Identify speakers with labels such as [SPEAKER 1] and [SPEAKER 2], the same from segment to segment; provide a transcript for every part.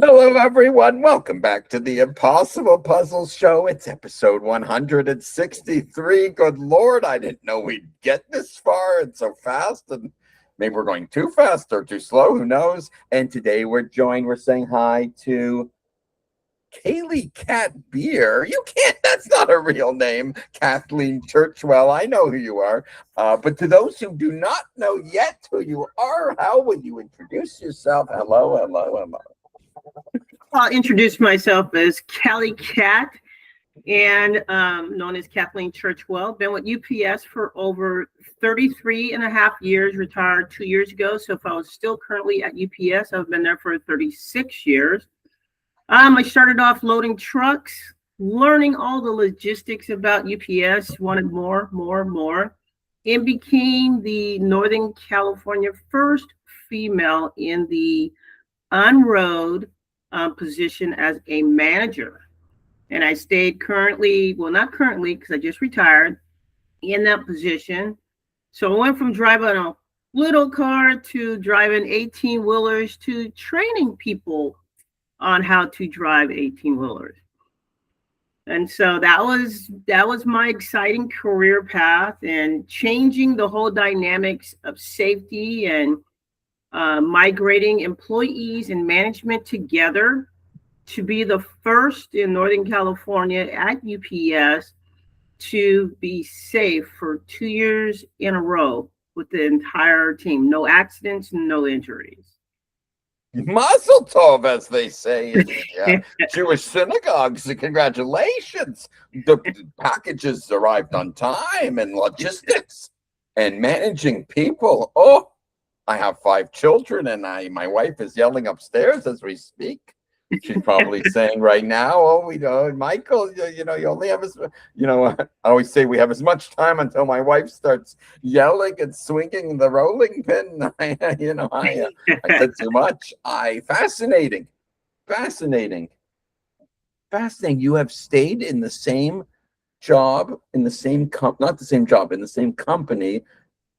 [SPEAKER 1] Hello, everyone. Welcome back to the Impossible Puzzles Show. It's episode 163. Good Lord, I didn't know we'd get this far and so fast. And maybe we're going too fast or too slow. Who knows? And today we're saying hi to Kaylee Cat Beer. You can't, that's not a real name. Kathleen Churchwell. I know who you are. But to those who do not know yet who you are, how would you introduce yourself? Hello.
[SPEAKER 2] I'll introduce myself as Callie Cat, and known as Kathleen Churchwell. Been with UPS for over 33 and a half years, retired 2 years ago. So if I was still currently at UPS, I've been there for 36 years. I started off loading trucks, learning all the logistics about UPS, wanted more, and became the Northern California first female in the on-road position as a manager. And I stayed not currently, because I just retired, in that position. So I went from driving a little car to driving 18-wheelers to training people on how to drive 18-wheelers. And so that was my exciting career path, and changing the whole dynamics of safety and migrating employees and management together to be the first in Northern California at UPS to be safe for 2 years in a row with the entire team. No accidents, no injuries.
[SPEAKER 1] Mazel tov, as they say in the Jewish synagogues. Congratulations. The packages arrived on time, and logistics and managing people. Oh, I have 5 children, and my wife is yelling upstairs as we speak. She's probably saying right now, "Oh, Michael, you only have I always say we have as much time until my wife starts yelling and swinging the rolling pin." I said too much. Fascinating. You have stayed in the same job, in the same in the same company,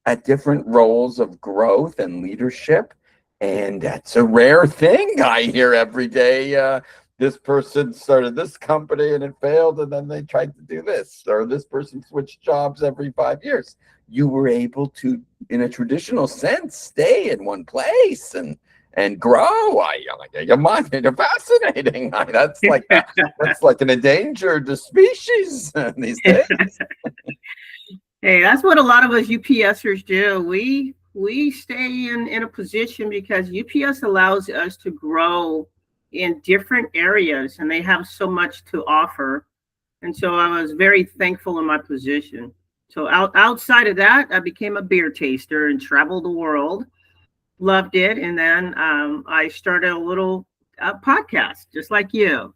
[SPEAKER 1] at different roles of growth and leadership. And that's a rare thing. I hear every day, this person started this company and it failed, and then they tried to do this, or this person switched jobs every 5 years. You were able to, in a traditional sense, stay in one place and grow. You're fascinating. That's like an endangered species these days.
[SPEAKER 2] Hey, that's what a lot of us UPSers do. We stay in a position because UPS allows us to grow in different areas, and they have so much to offer. And so I was very thankful in my position. So outside of that, I became a beer taster and traveled the world. Loved it. And then I started a little podcast just like you.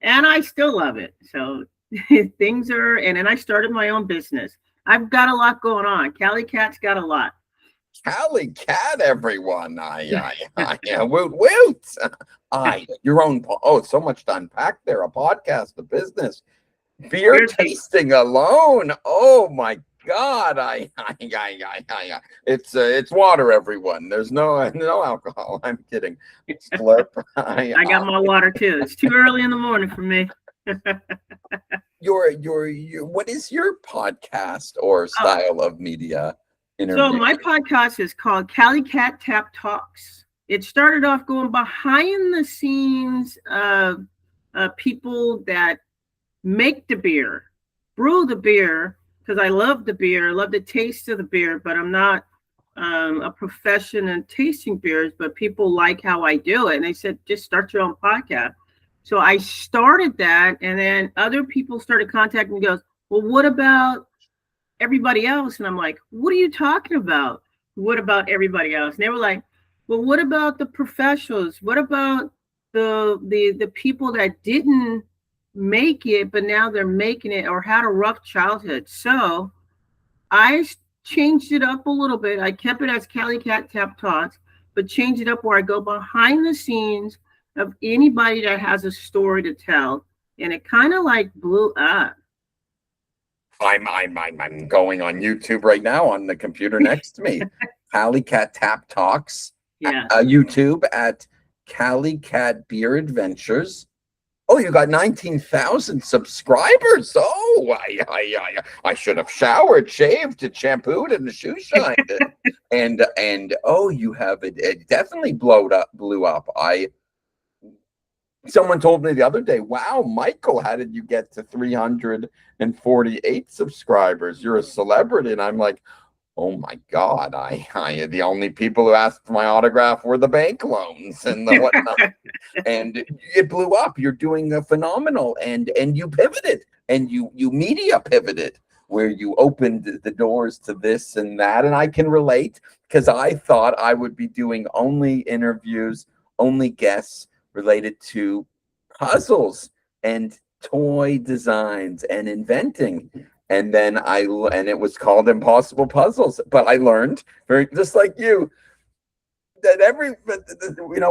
[SPEAKER 2] And I still love it. So and then I started my own business. I've got a lot going on. Callie Cat's got a lot.
[SPEAKER 1] Callie Cat, everyone. Woot. Your own. So much to unpack there. A podcast, a business, beer tasting alone. Oh my God. It's water, everyone. There's no alcohol. I'm kidding. It's slurp.
[SPEAKER 2] I got my water too. It's too early in the morning for me.
[SPEAKER 1] What is your podcast or style of media interview?
[SPEAKER 2] So my podcast is called Callie Cat Tap Talks. It started off going behind the scenes of people that make the beer, brew the beer, because I love the beer, I love the taste of the beer, but I'm not a professional in tasting beers, but people like how I do it. And they said, just start your own podcast. So I started that, and then other people started contacting me and goes, well, what about everybody else? And I'm like, what are you talking about? What about everybody else? And they were like, well, what about the professionals? What about the people that didn't make it, but now they're making it or had a rough childhood? So I changed it up a little bit. I kept it as Callie Cat Tap Talks, but changed it up where I go behind the scenes of anybody that has a story to tell. And it kind of like blew up.
[SPEAKER 1] I'm going on YouTube right now on the computer next to me. Callie Cat Tap Talks.
[SPEAKER 2] Yeah.
[SPEAKER 1] YouTube at Cali Cat Beer Adventures. Oh, you got 19,000 subscribers. Oh, I should have showered, shaved, and shampooed, and the shoe shined. and oh, you have it definitely blew up. Someone told me the other day, wow, Michael, how did you get to 348 subscribers? You're a celebrity. And I'm like, oh my God, I the only people who asked for my autograph were the bank loans and the whatnot. And it blew up. You're doing a phenomenal, and you pivoted, and you media pivoted, where you opened the doors to this and that. And I can relate, because I thought I would be doing only interviews, only guests related to puzzles and toy designs and inventing. And then and it was called Impossible Puzzles. But I learned, very just like you, that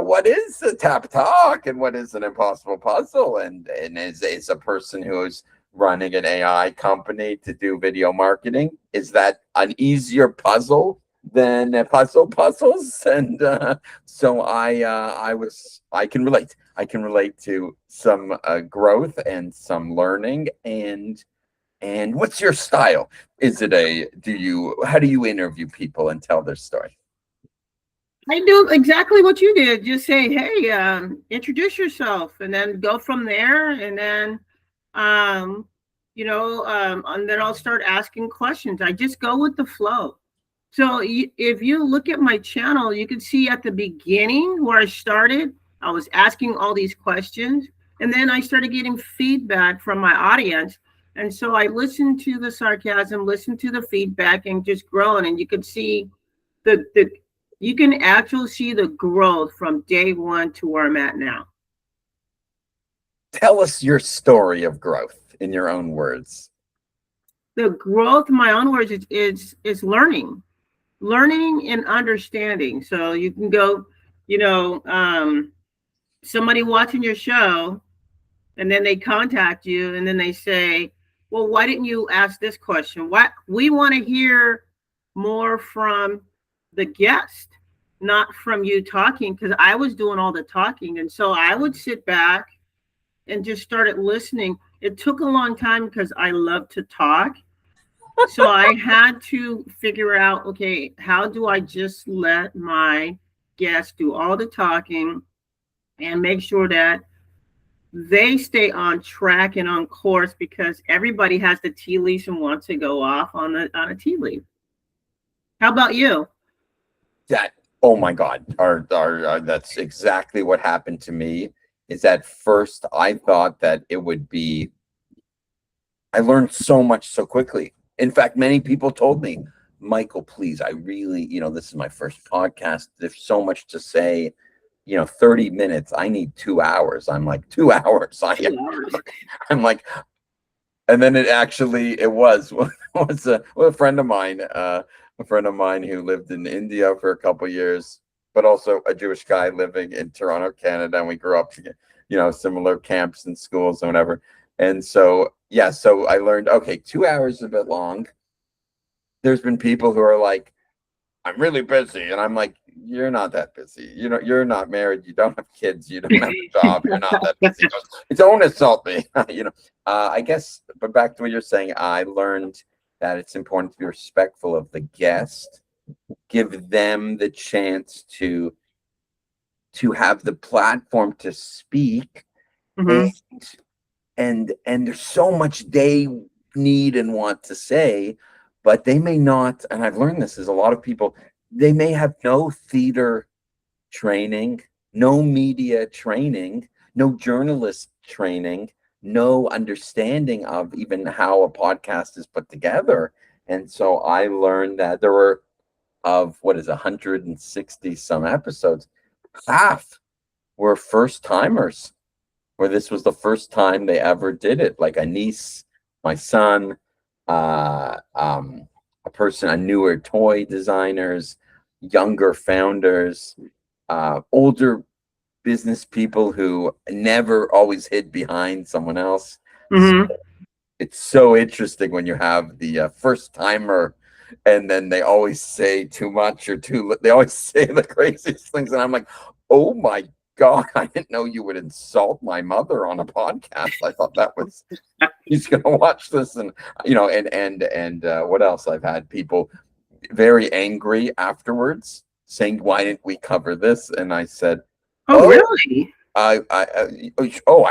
[SPEAKER 1] what is a tap talk and what is an impossible puzzle, and is a person who is running an AI company to do video marketing, is that an easier puzzle than puzzles? And so I can relate. I can relate to some growth and some learning. And what's your style? Is it how do you interview people and tell their story?
[SPEAKER 2] I do exactly what you did. Just say, hey, introduce yourself, and then go from there. And then, and then I'll start asking questions. I just go with the flow. So if you look at my channel, you can see at the beginning where I started, I was asking all these questions, and then I started getting feedback from my audience. And so I listened to the sarcasm, listened to the feedback, and just growing. And you can see you can actually see the growth from day one to where I'm at now.
[SPEAKER 1] Tell us your story of growth in your own words.
[SPEAKER 2] The growth, in my own words, is learning and understanding. So you can go, somebody watching your show, and then they contact you, and then they say, well, why didn't you ask this question? We want to hear more from the guest, not from you talking, because I was doing all the talking. And so I would sit back and just started listening. It took a long time because I love to talk. So I had to figure out, okay, how do I just let my guests do all the talking and make sure that they stay on track and on course, because everybody has the tea leaves and wants to go off on a tea leaf. How about you?
[SPEAKER 1] Oh my God, that's exactly what happened to me. Is at first I thought that it would be, I learned so much so quickly. In fact, many people told me, Michael, please, I really, this is my first podcast. There's so much to say, 30 minutes. I need 2 hours. I'm like, 2 hours. I'm like, and then it was a friend of mine who lived in India for a couple of years, but also a Jewish guy living in Toronto, Canada. And we grew up, similar camps and schools and whatever. And so, so I learned, okay, 2 hours is a bit long. There's been people who are like, I'm really busy. And I'm like, you're not that busy. You're not married. You don't have kids. You don't have a job. You're not that busy. Don't insult me. I guess, but back to what you're saying, I learned that it's important to be respectful of the guest, give them the chance to have the platform to speak.
[SPEAKER 2] Mm-hmm.
[SPEAKER 1] And there's so much they need and want to say, but they may not. And I've learned this is a lot of people, they may have no theater training, no media training, no journalist training, no understanding of even how a podcast is put together. And so I learned that there were, of 160 some episodes, half were first timers, where this was the first time they ever did it. Like a niece, my son, a newer toy designers, younger founders, older business people who never always hid behind someone else.
[SPEAKER 2] Mm-hmm.
[SPEAKER 1] So it's so interesting when you have the first timer, and then they always say too much or they always say the craziest things. And I'm like, oh my God, I didn't know you would insult my mother on a podcast. I thought that was, he's going to watch this. And, what else? I've had people very angry afterwards saying, why didn't we cover this? And I said,
[SPEAKER 2] Oh, really?
[SPEAKER 1] I've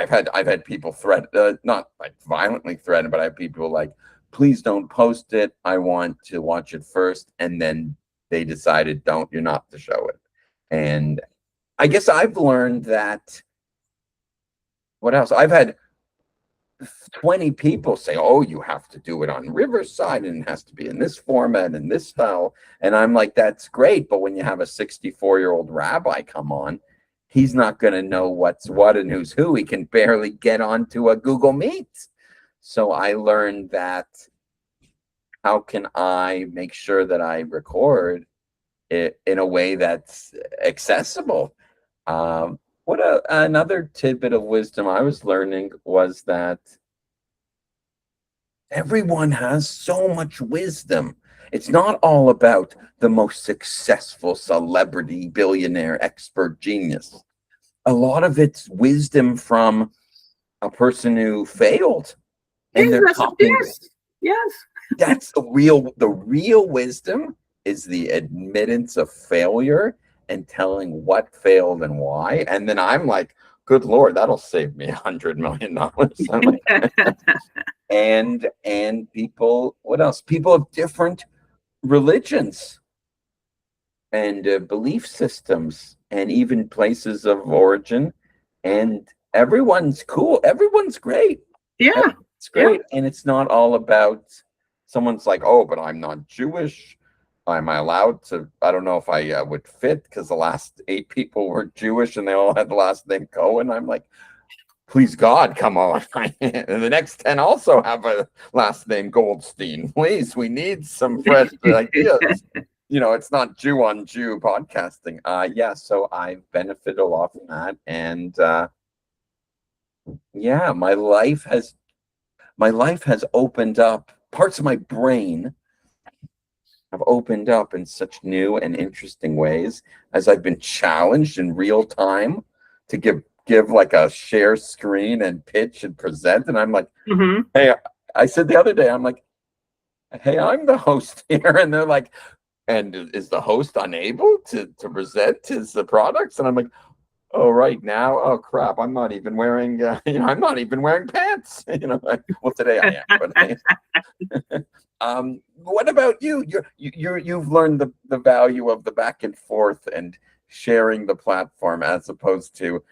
[SPEAKER 1] had people threaten, not like violently threaten, but I have people like, please don't post it. I want to watch it first. And then they decided, you're not to show it. And I guess I've learned that, what else? I've had 20 people say, oh, you have to do it on Riverside and it has to be in this format and this style. And I'm like, that's great. But when you have a 64-year-old rabbi come on, he's not going to know what's what and who's who. He can barely get onto a Google Meet. So I learned that, how can I make sure that I record it in a way that's accessible? Another tidbit of wisdom I was learning was that everyone has so much wisdom. It's not all about the most successful celebrity, billionaire, expert, genius. A lot of it's wisdom from a person who failed. And they're talking.
[SPEAKER 2] Yes.
[SPEAKER 1] That's the real wisdom is the admittance of failure and telling what failed and why. And then I'm like, good Lord, that'll save me $100 million. Like, and people, what else? People of different religions and belief systems and even places of origin. And everyone's cool. Everyone's great.
[SPEAKER 2] Yeah.
[SPEAKER 1] It's great. Yeah. And it's not all about someone's like, oh, but I'm not Jewish. Am I allowed to? I don't know if I would fit because the last 8 people were Jewish and they all had the last name Cohen. I'm like, please God, come on. And the next 10 also have a last name Goldstein. Please, we need some fresh ideas. It's not Jew on Jew podcasting. So I've benefited a lot from that. And my life has opened up. Parts of my brain have opened up in such new and interesting ways as I've been challenged in real time to give like a share screen and pitch and present. And I'm like, Hey, I said the other day, I'm like, hey, I'm the host here. And they're like, and is the host unable to present the products? And I'm like, oh, right now, oh crap, I'm not even wearing I'm not even wearing pants. Well, today I am. But what about you? You've learned the value of the back and forth and sharing the platform as opposed to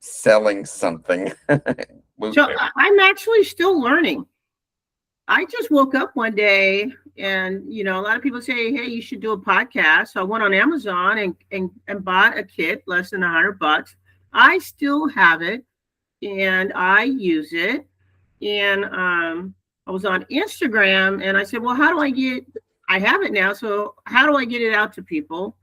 [SPEAKER 1] selling something.
[SPEAKER 2] So I'm actually still learning. I just woke up one day and, a lot of people say, hey, you should do a podcast. So I went on Amazon and bought a kit, less than $100. I still have it and I use it. And I was on Instagram and I said, well, I have it now. So how do I get it out to people?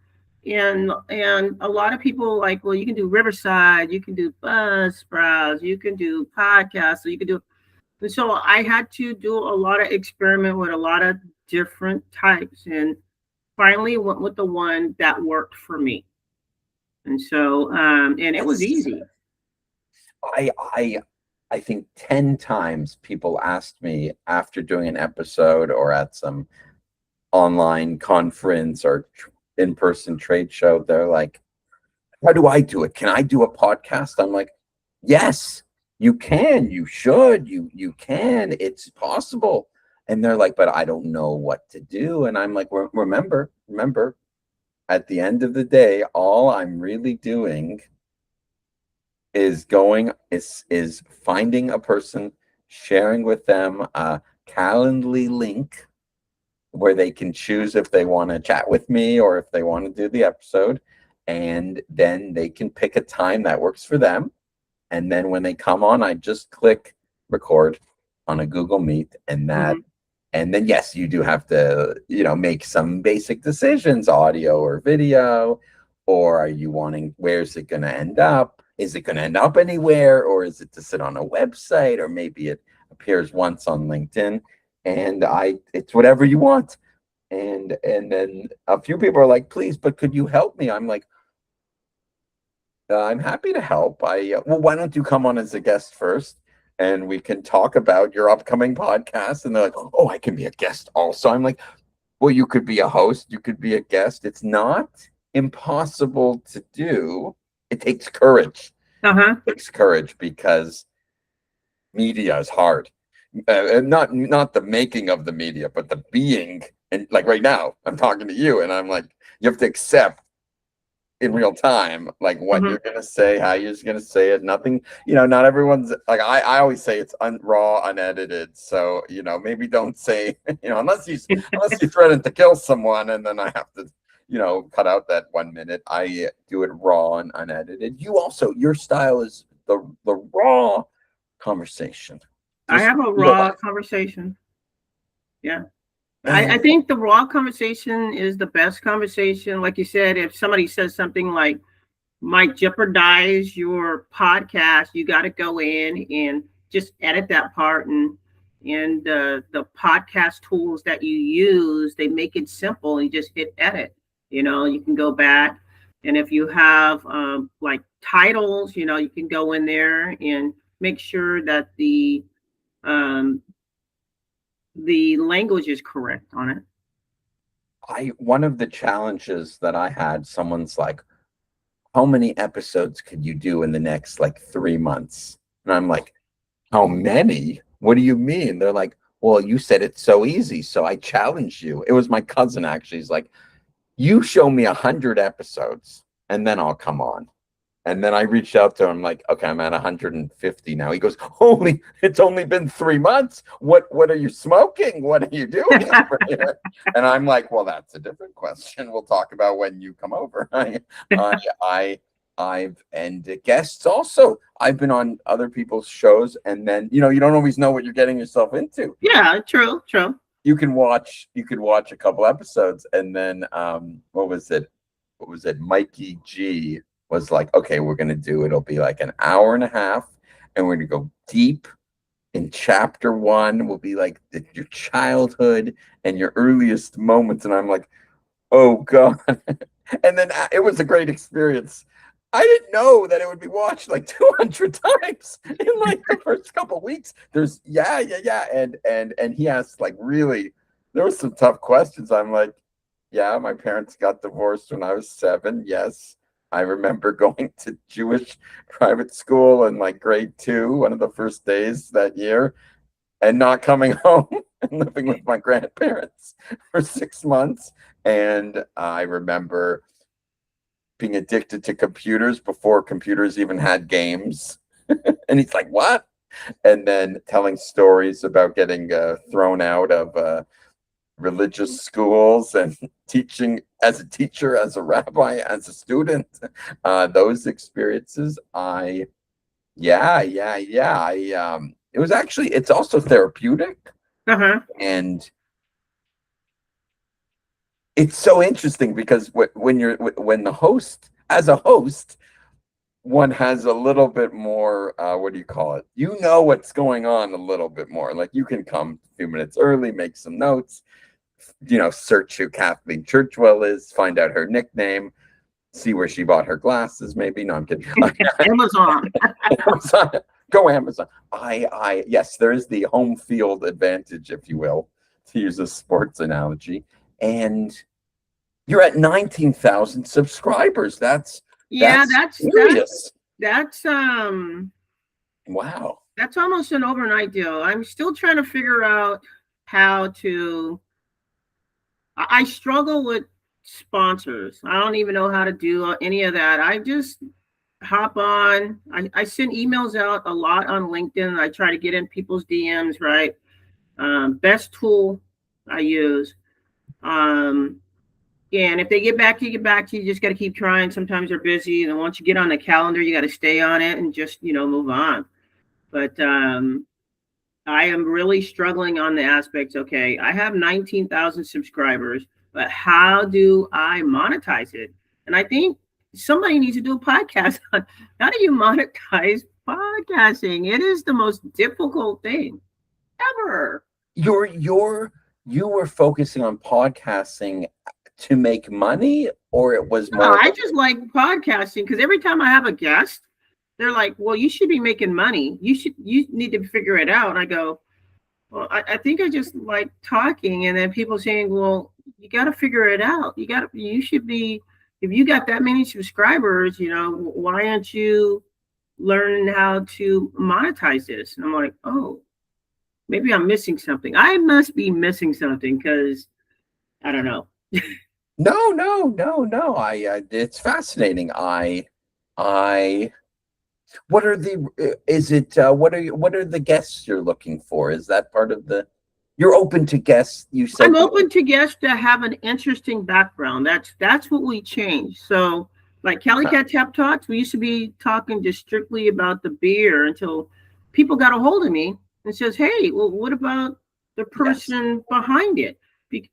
[SPEAKER 2] And a lot of people like, well, you can do Riverside, you can do Buzzsprout, you can do podcasts, so you can do. And so I had to do a lot of experiment with a lot of different types, and finally went with the one that worked for me. And so, and it was easy.
[SPEAKER 1] I think 10 times people asked me after doing an episode or at some online conference or in-person trade show, they're like, how do I do it? Can I do a podcast? I'm like, yes, you can, you should, you can, it's possible. And they're like, but I don't know what to do. And I'm like, remember, at the end of the day, all I'm really doing is finding a person, sharing with them a Calendly link where they can choose if they want to chat with me or if they want to do the episode. And then they can pick a time that works for them. And then when they come on, I just click record on a Google Meet, and that, and then yes, you do have to, make some basic decisions, audio or video, or are you wanting, where's it going to end up? Is it going to end up anywhere, or is it to sit on a website, or maybe it appears once on LinkedIn? And it's whatever you want. And then a few people are like, please, but could you help me? I'm like, I'm happy to help. Well, why don't you come on as a guest first, and we can talk about your upcoming podcast? And they're like, oh, I can be a guest also. I'm like, well, you could be a host, you could be a guest. It's not impossible to do. It takes courage.
[SPEAKER 2] Uh-huh.
[SPEAKER 1] It takes courage because media is hard. And not the making of the media, but the being. And like right now, I'm talking to you, and I'm like, you have to accept in real time, like what
[SPEAKER 2] Mhm.
[SPEAKER 1] you're gonna say, how you're gonna say it. Nothing, not everyone's like I always say it's raw, unedited. So maybe don't say, unless you threaten to kill someone, and then I have to, cut out that 1 minute. I do it raw and unedited. You also, your style is the raw conversation.
[SPEAKER 2] I
[SPEAKER 1] Just
[SPEAKER 2] have a
[SPEAKER 1] real
[SPEAKER 2] raw
[SPEAKER 1] life.
[SPEAKER 2] conversation. Yeah. I
[SPEAKER 1] And
[SPEAKER 2] think the raw conversation is the best conversation. Like you said, if somebody says something like might jeopardize your podcast, you got to go in and just edit that part. And the podcast tools that you use, they make it simple. You just hit edit. You can go back, and if you have like titles, you can go in there and make sure that um, the language is correct on it.
[SPEAKER 1] one of the challenges that I had, someone's like, how many episodes could you do in the next like 3 months? And I'm like, how many? What do you mean? They're like, well, you said it's so easy, so I challenge you. It was my cousin actually. He's like, you show me 100 episodes and then I'll come on. And then I reached out to him like, okay, I'm at 150 now. He goes, holy, it's only been 3 months. What are you smoking? What are you doing over here? And I'm like, well, that's a different question. We'll talk about when you come over. And guests also. I've been on other people's shows, and then you don't always know what you're getting yourself into.
[SPEAKER 2] Yeah, true.
[SPEAKER 1] You could watch a couple episodes, and then what was it? Mikey G was like, okay, we're gonna do it'll be like an hour and a half, and we're gonna go deep in chapter 1 will be like your childhood and your earliest moments. And I'm like, oh god. And then it was a great experience. I didn't know that it would be watched like 200 times in like the first couple of weeks. There's yeah. And he asked like really, there was some tough questions. I'm like, yeah, my parents got divorced when I was 7. Yes. I remember going to Jewish private school in like grade 2, one of the first days that year, and not coming home and living with my grandparents for 6 months. And I remember being addicted to computers before computers even had games. And he's like, what? And then telling stories about getting thrown out of religious schools and teaching as a teacher, as a rabbi, as a student. Those experiences, it was actually, it's also therapeutic.
[SPEAKER 2] Uh-huh.
[SPEAKER 1] And it's so interesting because when the host, as a host, one has a little bit more, what do you call it? What's going on a little bit more. Like you can come a few minutes early, make some notes, search who Kathleen Churchwell is, find out her nickname, see where she bought her glasses, maybe. No, I'm kidding.
[SPEAKER 2] Amazon.
[SPEAKER 1] Amazon. Go Amazon. Yes, there is the home field advantage, if you will, to use a sports analogy. And you're at 19,000 subscribers. That's serious.
[SPEAKER 2] That's
[SPEAKER 1] Wow.
[SPEAKER 2] That's almost an overnight deal. I'm still trying to figure out how to. I struggle with sponsors. I don't even know how to do any of that. I just hop on. I send emails out a lot on LinkedIn. I try to get in people's DMs, right? Best tool I use. And if they get back to you, You just got to keep trying. Sometimes they're busy. And once you get on the calendar, you got to stay on it and just, move on. But I am really struggling on the aspects. Okay, I have 19,000 subscribers, but how do I monetize it? And I think somebody needs to do a podcast on how do you monetize podcasting? It is the most difficult thing ever.
[SPEAKER 1] You were focusing on podcasting to make money, or it was
[SPEAKER 2] No,
[SPEAKER 1] more
[SPEAKER 2] I just like podcasting because every time I have a guest, they're like, "Well, you should be making money. You need to figure it out." And I go, "Well, I think I just like talking." And then people saying, "Well, you got to figure it out. You should be, if you got that many subscribers, why aren't you learning how to monetize this?" And I'm like, "Oh, maybe I'm missing something. I must be missing something because I don't know."
[SPEAKER 1] no. It's fascinating. I. What are the? Is it? What are the guests you're looking for? Is that part of the? You're open to guests. You said.
[SPEAKER 2] I'm open to guests that have an interesting background. That's what we changed. So, like Cali Cat Tap Talks, we used to be talking just strictly about the beer until people got a hold of me and says, "Hey, well, what about the
[SPEAKER 1] Yes.
[SPEAKER 2] person behind it?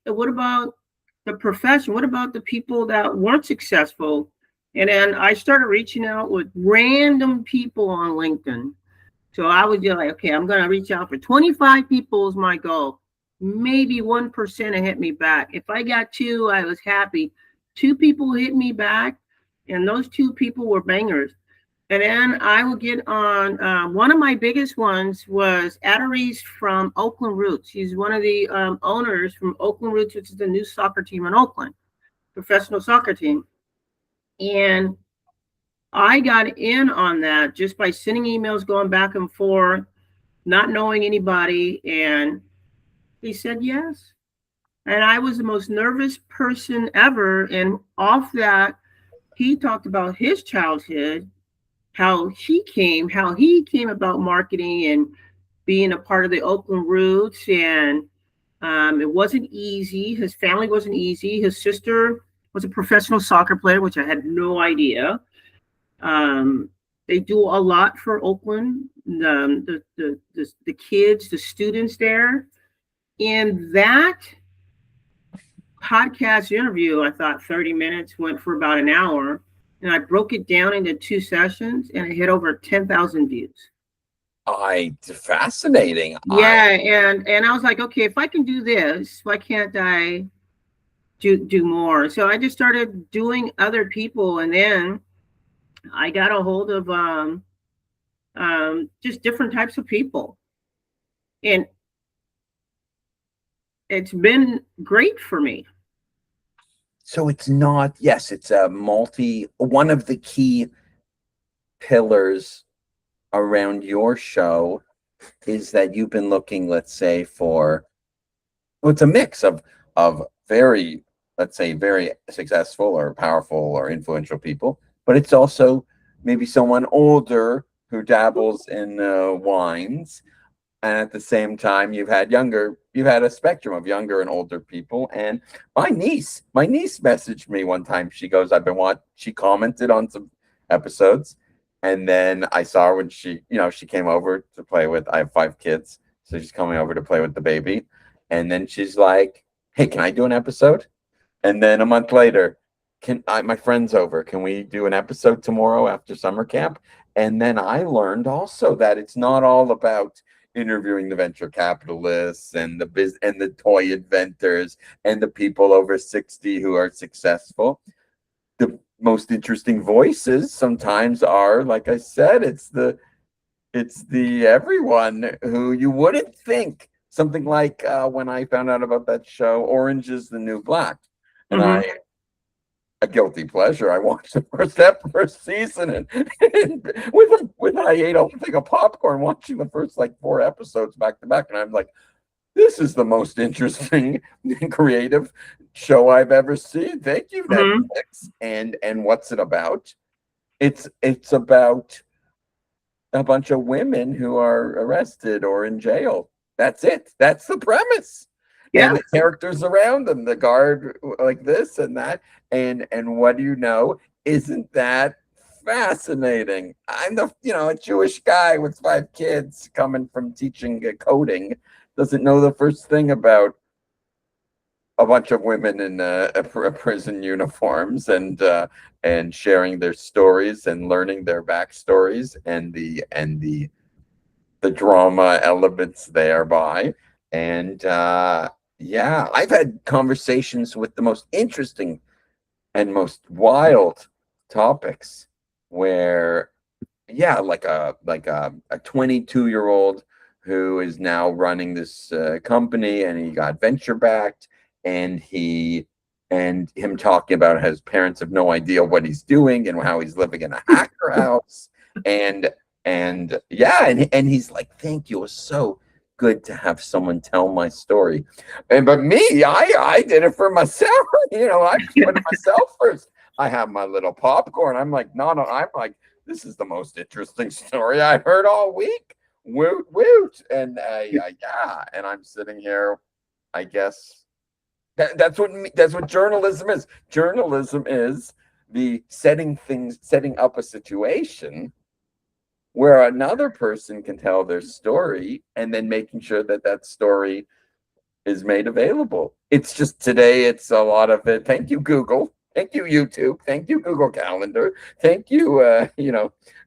[SPEAKER 2] What about the profession? What about the people that weren't successful?" And then I started reaching out with random people on LinkedIn. So I was just like, okay, I'm going to reach out for 25 people is my goal. Maybe 1% will hit me back. If I got two, I was happy. Two people hit me back, and those two people were bangers. And then I would get on, one of my biggest ones was Adoris from Oakland Roots. He's one of the owners from Oakland Roots, which is the new soccer team in Oakland, professional soccer team. And I got in on that just by sending emails, going back and forth, not knowing anybody. And he said yes. And I was the most nervous person ever. And off that, he talked about his childhood, how he came about marketing and being a part of the Oakland Roots. And it wasn't easy. His family wasn't easy. His sister was a professional soccer player, which I had no idea. They do a lot for Oakland, the kids, the students there. In that podcast interview, I thought 30 minutes went for about an hour. And I broke it down into two sessions and it hit over 10,000 views.
[SPEAKER 1] Fascinating.
[SPEAKER 2] Yeah, and I was like, okay, if I can do this, why can't I do more? So I just started doing other people, and then I got a hold of just different types of people, and it's been great for me.
[SPEAKER 1] So it's not, yes, it's a one of the key pillars around your show is that you've been looking, let's say, for, well, it's a mix of very, let's say, very successful or powerful or influential people, but it's also maybe someone older who dabbles in wines. And at the same time, you've had a spectrum of younger and older people. And my niece messaged me one time. She goes, she commented on some episodes. And then I saw her when she came over to play with, I have 5 kids. So she's coming over to play with the baby. And then she's like, hey, can I do an episode? And then a month later, my friend's over. Can we do an episode tomorrow after summer camp? And then I learned also that it's not all about interviewing the venture capitalists and the toy inventors and the people over 60 who are successful. The most interesting voices sometimes are, like I said, it's the everyone who you wouldn't think. Something like when I found out about that show, Orange is the New Black, and a guilty pleasure. I watched the first season, and with I ate a whole thing of popcorn watching the first like 4 episodes back to back, and I'm like, this is the most interesting and creative show I've ever seen. Thank you, Netflix. And what's it about? It's about a bunch of women who are arrested or in jail. That's it. That's the premise. Yeah. And the characters around them, the guard like this and that. And what do you know? Isn't that fascinating? I'm a Jewish guy with 5 kids coming from teaching coding, doesn't know the first thing about a bunch of women in prison uniforms and sharing their stories and learning their backstories and the drama elements thereby. And I've had conversations with the most interesting and most wild topics where, yeah, like a 22-year-old who is now running this company, and he got venture backed, and him talking about how his parents have no idea what he's doing and how he's living in a hacker house, and yeah, and he's like, thank you, it was so good to have someone tell my story. And but me, I did it for myself. I put myself first. I have my little popcorn. I'm like, no, I'm like, this is the most interesting story I heard all week. Woot woot. And yeah, and I'm sitting here, I guess that's what journalism is. Journalism is the setting up a situation where another person can tell their story, and then making sure that that story is made available. It's just today, it's a lot of it. Thank you, Google. Thank you, YouTube. Thank you, Google Calendar. Thank you,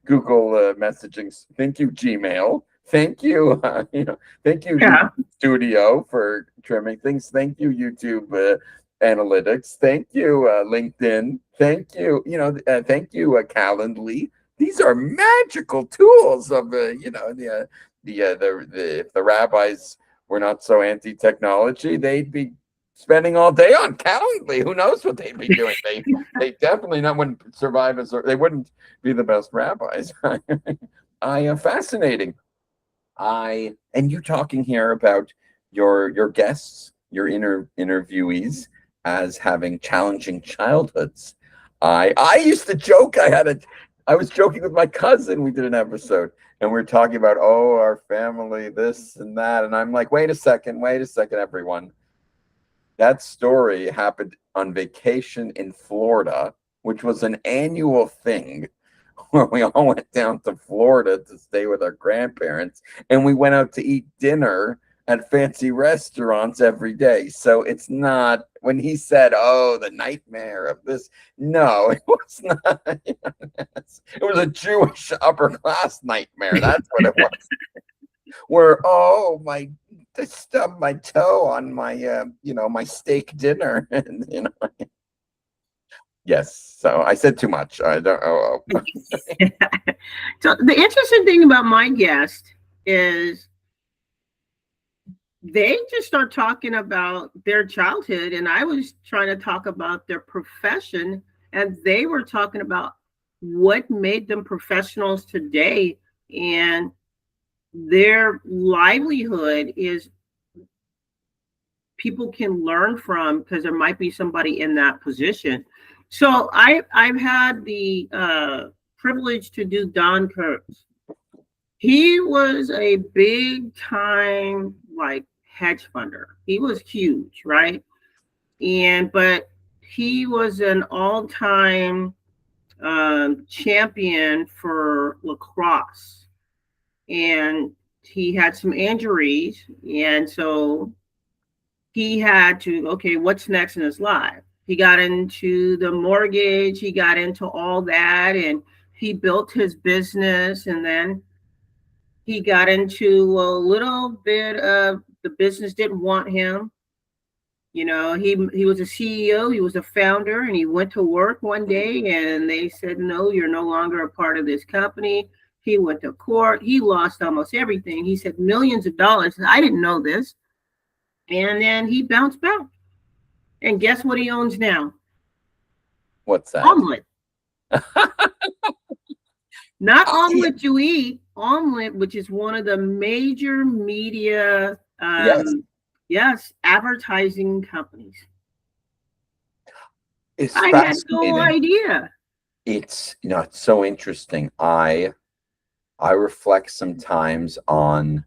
[SPEAKER 1] Google messaging. Thank you, Gmail. Thank you, thank you,
[SPEAKER 2] Yeah.
[SPEAKER 1] YouTube Studio for trimming things. Thank you, YouTube Analytics. Thank you, LinkedIn. Thank you, thank you, Calendly. These are magical tools of if the rabbis were not so anti-technology, they'd be spending all day on Calendly. Who knows what they'd be doing? They definitely wouldn't survive they wouldn't be the best rabbis. I am fascinating. And you talking here about your guests, your interviewees, as having challenging childhoods. I used to joke. I was joking with my cousin. We did an episode, and we are talking about, our family, this and that, and I'm like, wait a second, everyone. That story happened on vacation in Florida, which was an annual thing where we all went down to Florida to stay with our grandparents, and we went out to eat dinner at fancy restaurants every day. So it's not, when he said, the nightmare of this, no, it was not. It was a Jewish upper class nightmare. That's what it was. Where, I stubbed my toe on my my steak dinner. And yes, so I said too much. I don't.
[SPEAKER 2] So the interesting thing about my guest is they just start talking about their childhood, and I was trying to talk about their profession, and they were talking about what made them professionals today, and their livelihood is people can learn from, because there might be somebody in that position. So I've had the privilege to do Don Kurtz. He was a big time hedge funder. He was huge, right? But he was an all-time champion for lacrosse, and he had some injuries, and so he had to, okay, what's next in his life? He got into the mortgage, he got into all that, and he built his business, and then he got into a little bit of the business didn't want him. He was a CEO, he was a founder, and he went to work one day and they said, no, you're no longer a part of this company. He went to court. He lost almost everything. He said millions of dollars. I didn't know this. And then he bounced back. And guess what he owns now?
[SPEAKER 1] What's that?
[SPEAKER 2] Omelet. Not omelet you eat, omelet, which is one of the major media, yes, advertising companies. I had no idea.
[SPEAKER 1] It's it's so interesting. I reflect sometimes on,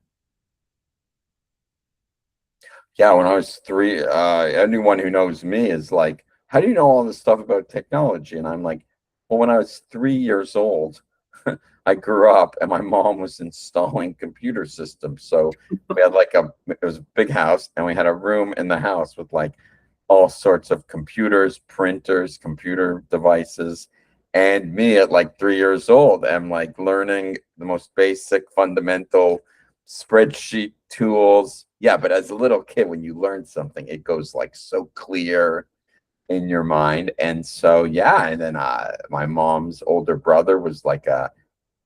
[SPEAKER 1] when I was 3, anyone who knows me is like, how do you know all this stuff about technology? And I'm like, well, when I was 3 years old, I grew up and my mom was installing computer systems. So we had it was a big house, and we had a room in the house with all sorts of computers, printers, computer devices. And me at 3 years old, I'm learning the most basic fundamental spreadsheet tools. Yeah, but as a little kid, when you learn something, it goes so clear. in your mind. And so, yeah. And then my mom's older brother was like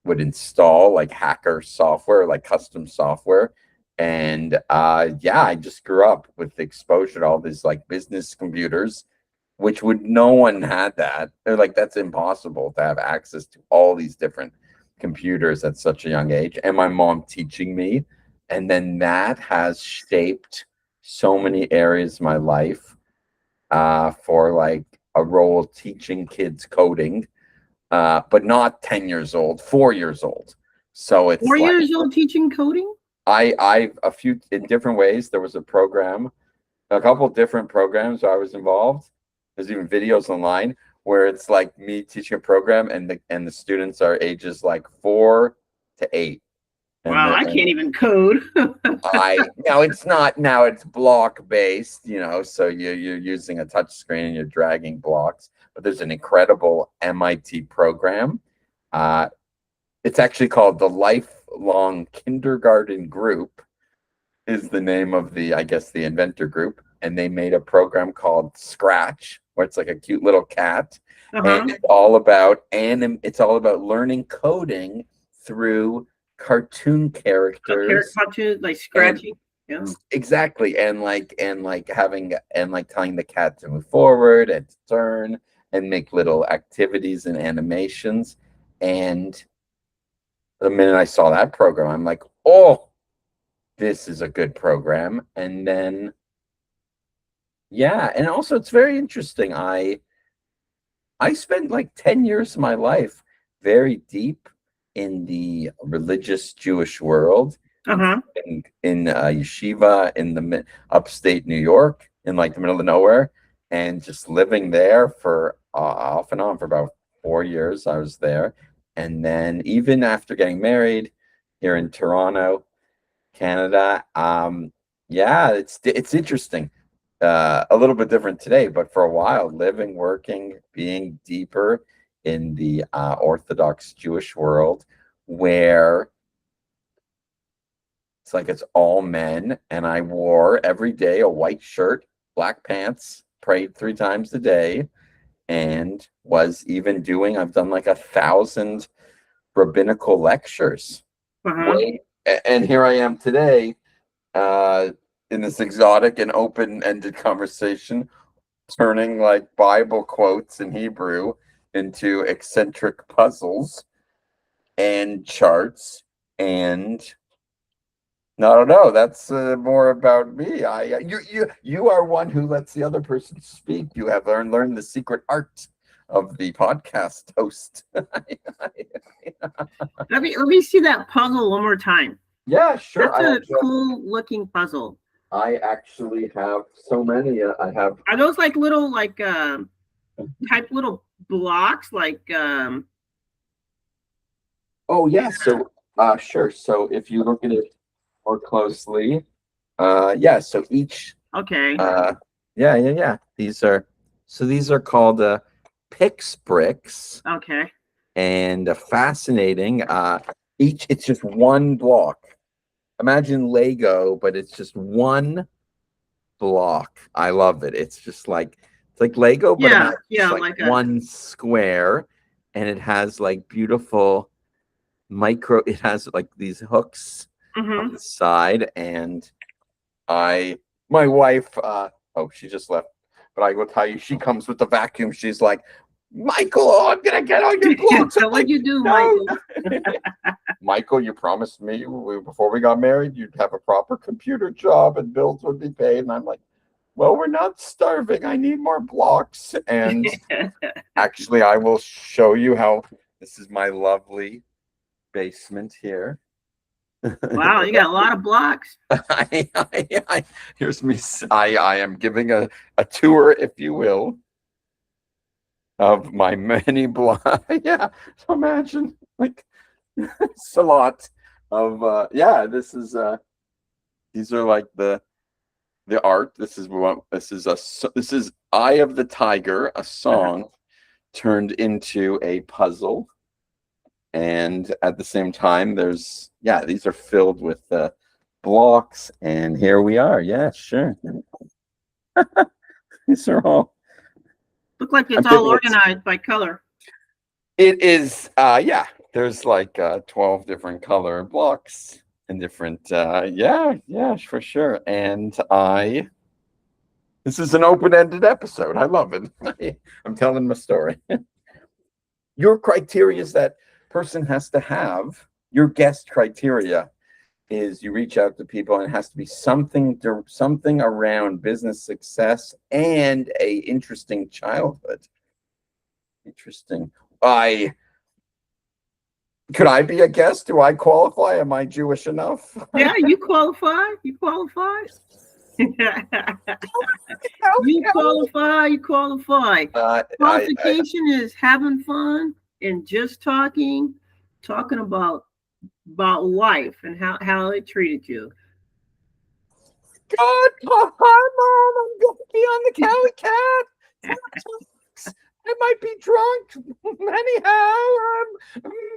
[SPEAKER 1] would install like hacker software, like custom software. And yeah, I just grew up with exposure to all these like business computers, which would no one had that. They're like, that's impossible to have access to all these different computers at such a young age. And my mom teaching me. And then that has shaped so many areas of my life for like a role teaching kids coding, but not 10 years old, 4 years old. So it's
[SPEAKER 2] 4 years old teaching coding?
[SPEAKER 1] I a few in different ways. There was a program, a couple different programs where I was involved. There's even videos online where it's like me teaching a program and the students are ages like 4 to 8. And
[SPEAKER 2] Wow, I
[SPEAKER 1] then
[SPEAKER 2] can't even code.
[SPEAKER 1] now it's block based, so you're using a touch screen and you're dragging blocks. But there's an incredible MIT program. It's actually called the Lifelong Kindergarten Group is the name of I guess, the inventor group. And they made a program called Scratch, where it's like a cute little cat. And it's all about learning coding through cartoon characters.
[SPEAKER 2] Cartoon, like Scratchy. Yeah.
[SPEAKER 1] Exactly. And having and like telling the cat to move forward and to turn and make little activities and animations. And the minute I saw that program, I'm like, oh, this is a good program. And then, yeah, and also it's very interesting. I spent like 10 years of my life very deep in the religious Jewish world, in yeshiva in the upstate New York, in like the middle of nowhere, and just living there for off and on for about 4 years. I was there. And then even after getting married here in Toronto, Canada, yeah, it's interesting. A little bit different today, but for a while, living, working, being deeper in the Orthodox Jewish world, where it's like it's all men, and I wore every day a white shirt, black pants, prayed 3 times a day, and was even I've done like 1,000 rabbinical lectures. And here I am today, in this exotic and open-ended conversation, turning like Bible quotes in Hebrew into eccentric puzzles and charts. And no, I don't know. That's more about me. You are one who lets the other person speak. You have learned the secret art of the podcast host.
[SPEAKER 2] Let me see that puzzle one more time.
[SPEAKER 1] Yeah, sure.
[SPEAKER 2] That's a cool looking puzzle.
[SPEAKER 1] I actually have so many. Are
[SPEAKER 2] those like little type little blocks like
[SPEAKER 1] Oh yeah. So sure. So if you look at it more closely, yeah. So each yeah. These are called Pix bricks.
[SPEAKER 2] Okay.
[SPEAKER 1] And fascinating. It's just one block. Imagine Lego, but it's just one block. I love it. It's like Lego, but like one square, and it has like beautiful it has like these hooks on the side. And my wife, she just left, but I will tell you, she comes with the vacuum. She's like, Michael, I'm gonna get all your blocks.
[SPEAKER 2] So what'd you do, Michael?
[SPEAKER 1] Michael, you promised me before we got married you'd have a proper computer job and bills would be paid. And I'm like, well, we're not starving. I need more blocks. And actually, I will show you how. This is my lovely basement here.
[SPEAKER 2] Wow, you got a lot of blocks.
[SPEAKER 1] Here's me. I am giving a tour, if you will, of my many blocks. Yeah, so imagine, like, it's a lot of yeah. These are like the art. This is Eye of the Tiger, a song turned into a puzzle. And at the same time, these are filled with blocks. And here we are. Yeah, sure. These are all
[SPEAKER 2] Look like it's
[SPEAKER 1] I'm
[SPEAKER 2] all
[SPEAKER 1] thinking
[SPEAKER 2] organized by color.
[SPEAKER 1] it is, yeah, there's like 12 different color blocks and different, yeah, for sure. And this is an open-ended episode. I love it. I'm telling my story. Your criteria is that person has to have, your guest criteria is you reach out to people and it has to be something around business success and a interesting childhood. Interesting. I Could I be a guest? Do I qualify? Am I Jewish enough?
[SPEAKER 2] Yeah, you qualify. You qualify. You qualify. You qualify. Qualification is having fun and just talking about life and how it treated you.
[SPEAKER 1] God, hi, Mom. I'm going to be on the Cali Cat. I might be drunk. Anyhow,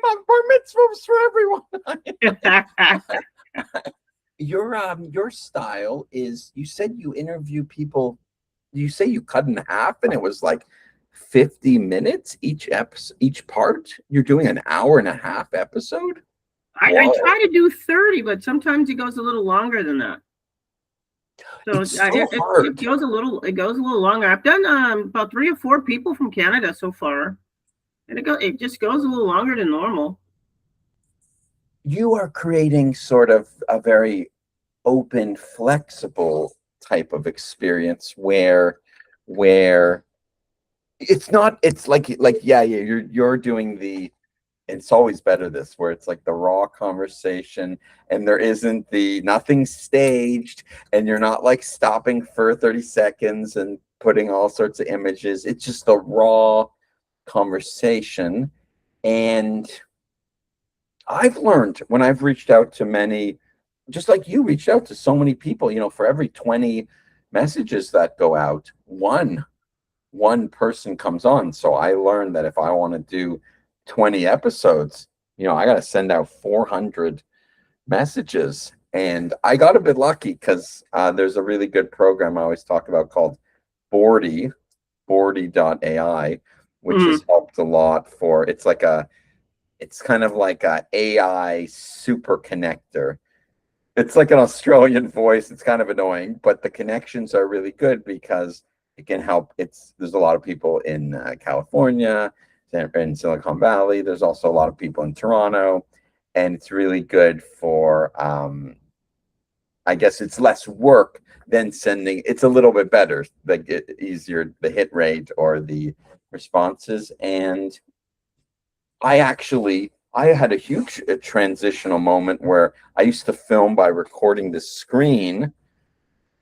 [SPEAKER 1] my bar mitzvahs for everyone. Your style is, you said you interview people, you say you cut in half and it was like 50 minutes each part. You're doing an hour and a half episode.
[SPEAKER 2] I try to do 30, but sometimes it goes a little longer than that. So it goes a little longer. I've done about 3 or 4 people from Canada so far, and it just goes a little longer than normal.
[SPEAKER 1] You are creating sort of a very open, flexible type of experience where it's like you're doing the, it's always better this, where it's like the raw conversation and there isn't nothing staged and you're not like stopping for 30 seconds and putting all sorts of images. It's just a raw conversation. And I've learned when I've reached out to many, just like you reached out to so many people, for every 20 messages that go out, one person comes on. So I learned that if I want to do 20 episodes, I got to send out 400 messages. And I got a bit lucky because there's a really good program I always talk about called Bordy.ai, which has helped a lot for, it's kind of like a AI super connector. It's like an Australian voice. It's kind of annoying, but the connections are really good because it can help. There's a lot of people in California, in Silicon Valley. There's also a lot of people in Toronto, and it's really good for, I guess it's less work than sending. It's a little bit better, like easier, the hit rate or the responses. And I had a huge transitional moment where I used to film by recording the screen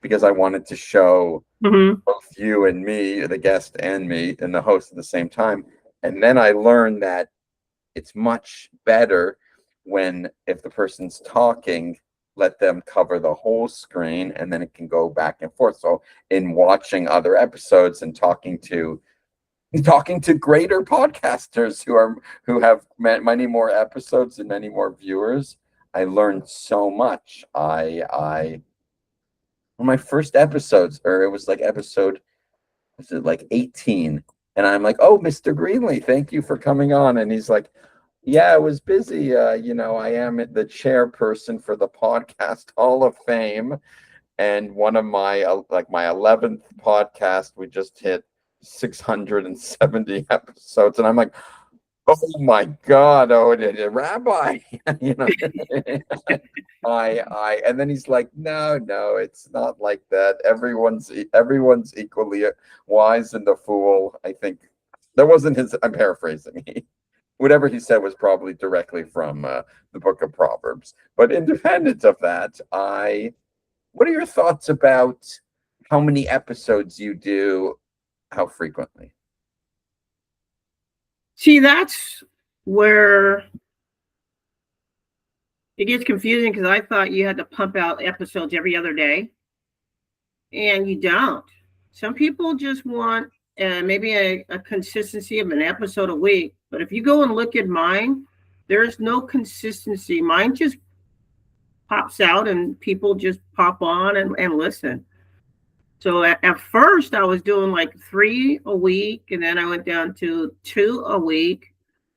[SPEAKER 1] because I wanted to show both you and me, the guest and me, and the host at the same time. And then I learned that it's much better if the person's talking, let them cover the whole screen and then it can go back and forth. So in watching other episodes and talking to greater podcasters who have many more episodes and many more viewers, I learned so much. On my first episodes, or it was like was it like 18? And I'm like, oh, Mr. Greenlee, thank you for coming on. And he's like, yeah, I was busy. I am the chairperson for the Podcast Hall of Fame. And one of my 11th podcast, we just hit 670 episodes. And I'm like, oh my God, Rabbi, and then he's like, no, it's not like that. Everyone's equally wise and a fool. I think that wasn't I'm paraphrasing. Whatever he said was probably directly from the book of Proverbs. But independent of that, what are your thoughts about how many episodes you do, how frequently?
[SPEAKER 2] See, that's where it gets confusing because I thought you had to pump out episodes every other day, and you don't. Some people just want maybe a consistency of an episode a week, but if you go and look at mine, there's no consistency. Mine just pops out and people just pop on and listen. So at first I was doing like 3 a week, and then I went down to 2 a week.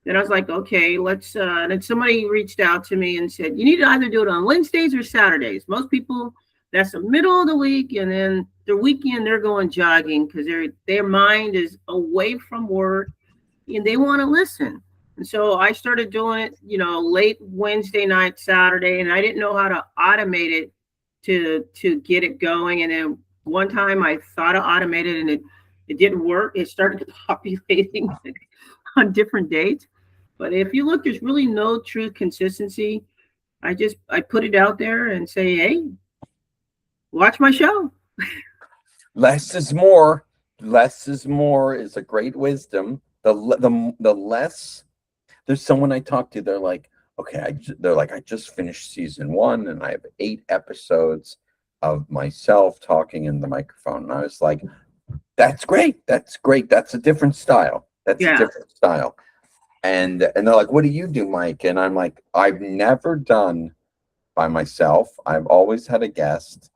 [SPEAKER 2] Then I was like, okay, let's. And then somebody reached out to me and said, you need to either do it on Wednesdays or Saturdays. Most people, that's the middle of the week, and then the weekend they're going jogging because their mind is away from work and they want to listen. And so I started doing it, late Wednesday night, Saturday, and I didn't know how to automate it to get it going. And then one time I thought I automated and it didn't work. It started populating on different dates. But if you look, there's really no true consistency. I put it out there and say, hey, watch my show.
[SPEAKER 1] Less is more. Less is more is a great wisdom. The less. There's someone I talked to. They're like, okay, I just finished season 1 and I have 8 episodes of myself talking in the microphone. And I was like, that's great. That's great. That's a different style. That's a different style. And they're like, what do you do, Mike? And I'm like, I've never done by myself. I've always had a guest.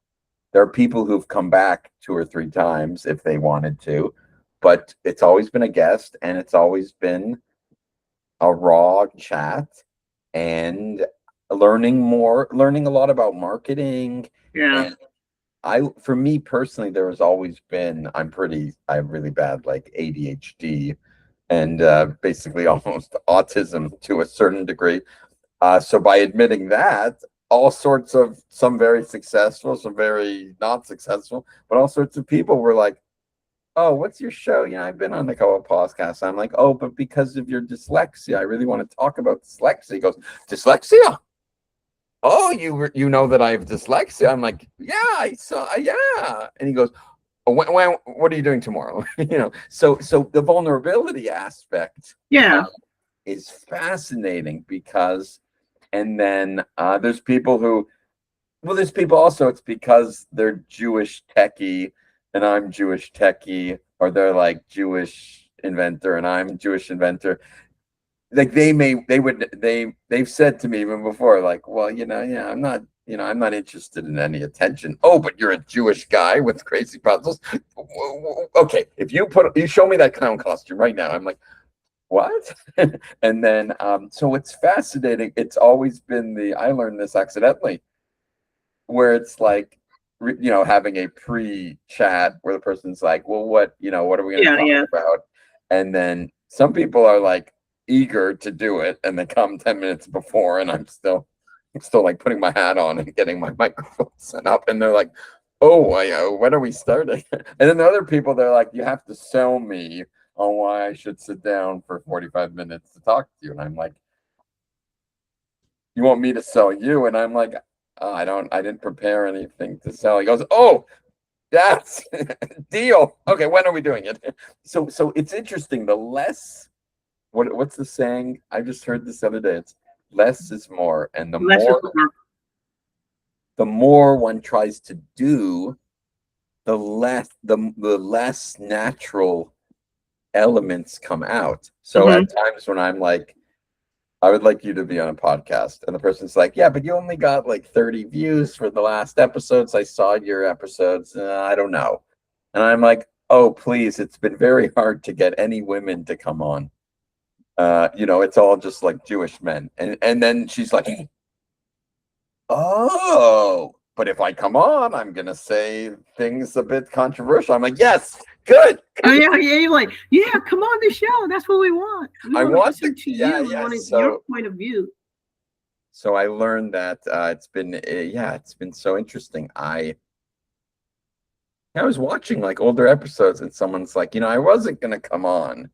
[SPEAKER 1] There are people who've come back 2 or 3 times if they wanted to, but it's always been a guest, and it's always been a raw chat and learning a lot about marketing.
[SPEAKER 2] Yeah.
[SPEAKER 1] And for me personally, there has always been, I have really bad like ADHD and basically almost autism to a certain degree. So by admitting that, all sorts of, some very successful, some very not successful, but all sorts of people were like, oh, what's your show? I've been on a couple of podcasts. I'm like, oh, but because of your dyslexia, I really want to talk about dyslexia. He goes, dyslexia? Oh, you know that I have dyslexia? I'm like, yeah, I saw, yeah. And he goes, oh, what are you doing tomorrow? So the vulnerability aspect is fascinating because, and then there's people also, it's because they're Jewish techie and I'm Jewish techie, or they're like Jewish inventor and I'm Jewish inventor. Like they've said to me even before, like, well, yeah, I'm not interested in any attention. Oh, but you're a Jewish guy with crazy puzzles. Okay, if you show me that clown costume right now, I'm like, what? And then so it's fascinating. It's always been I learned this accidentally, where it's like, having a pre-chat where the person's like, well, what are we going to talk about? And then some people are like eager to do it and they come 10 minutes before, and I'm still like putting my hat on and getting my microphone set up, and they're like, oh, when are we starting? And then the other people, they're like, you have to sell me on why I should sit down for 45 minutes to talk to you. And I'm like, you want me to sell you? And I'm like, oh, I didn't prepare anything to sell. He goes, oh, that's deal. Okay, when are we doing it? So it's interesting. The less, what's the saying? I just heard this the other day. It's less is more. And the more one tries to do, the less natural elements come out. So at times when I'm like, I would like you to be on a podcast, and the person's like, yeah, but you only got like 30 views for the last episodes. I saw your episodes. I don't know. And I'm like, oh, please, it's been very hard to get any women to come on. It's all just like Jewish men. And then she's like, oh, but if I come on, I'm going to say things a bit controversial. I'm like, yes, good.
[SPEAKER 2] Oh, yeah, you're like, yeah, come on the show. That's what we want.
[SPEAKER 1] I want
[SPEAKER 2] to you.
[SPEAKER 1] Yeah,
[SPEAKER 2] we want your point of view.
[SPEAKER 1] So I learned that it's been so interesting. I was watching like older episodes, and someone's like, I wasn't going to come on.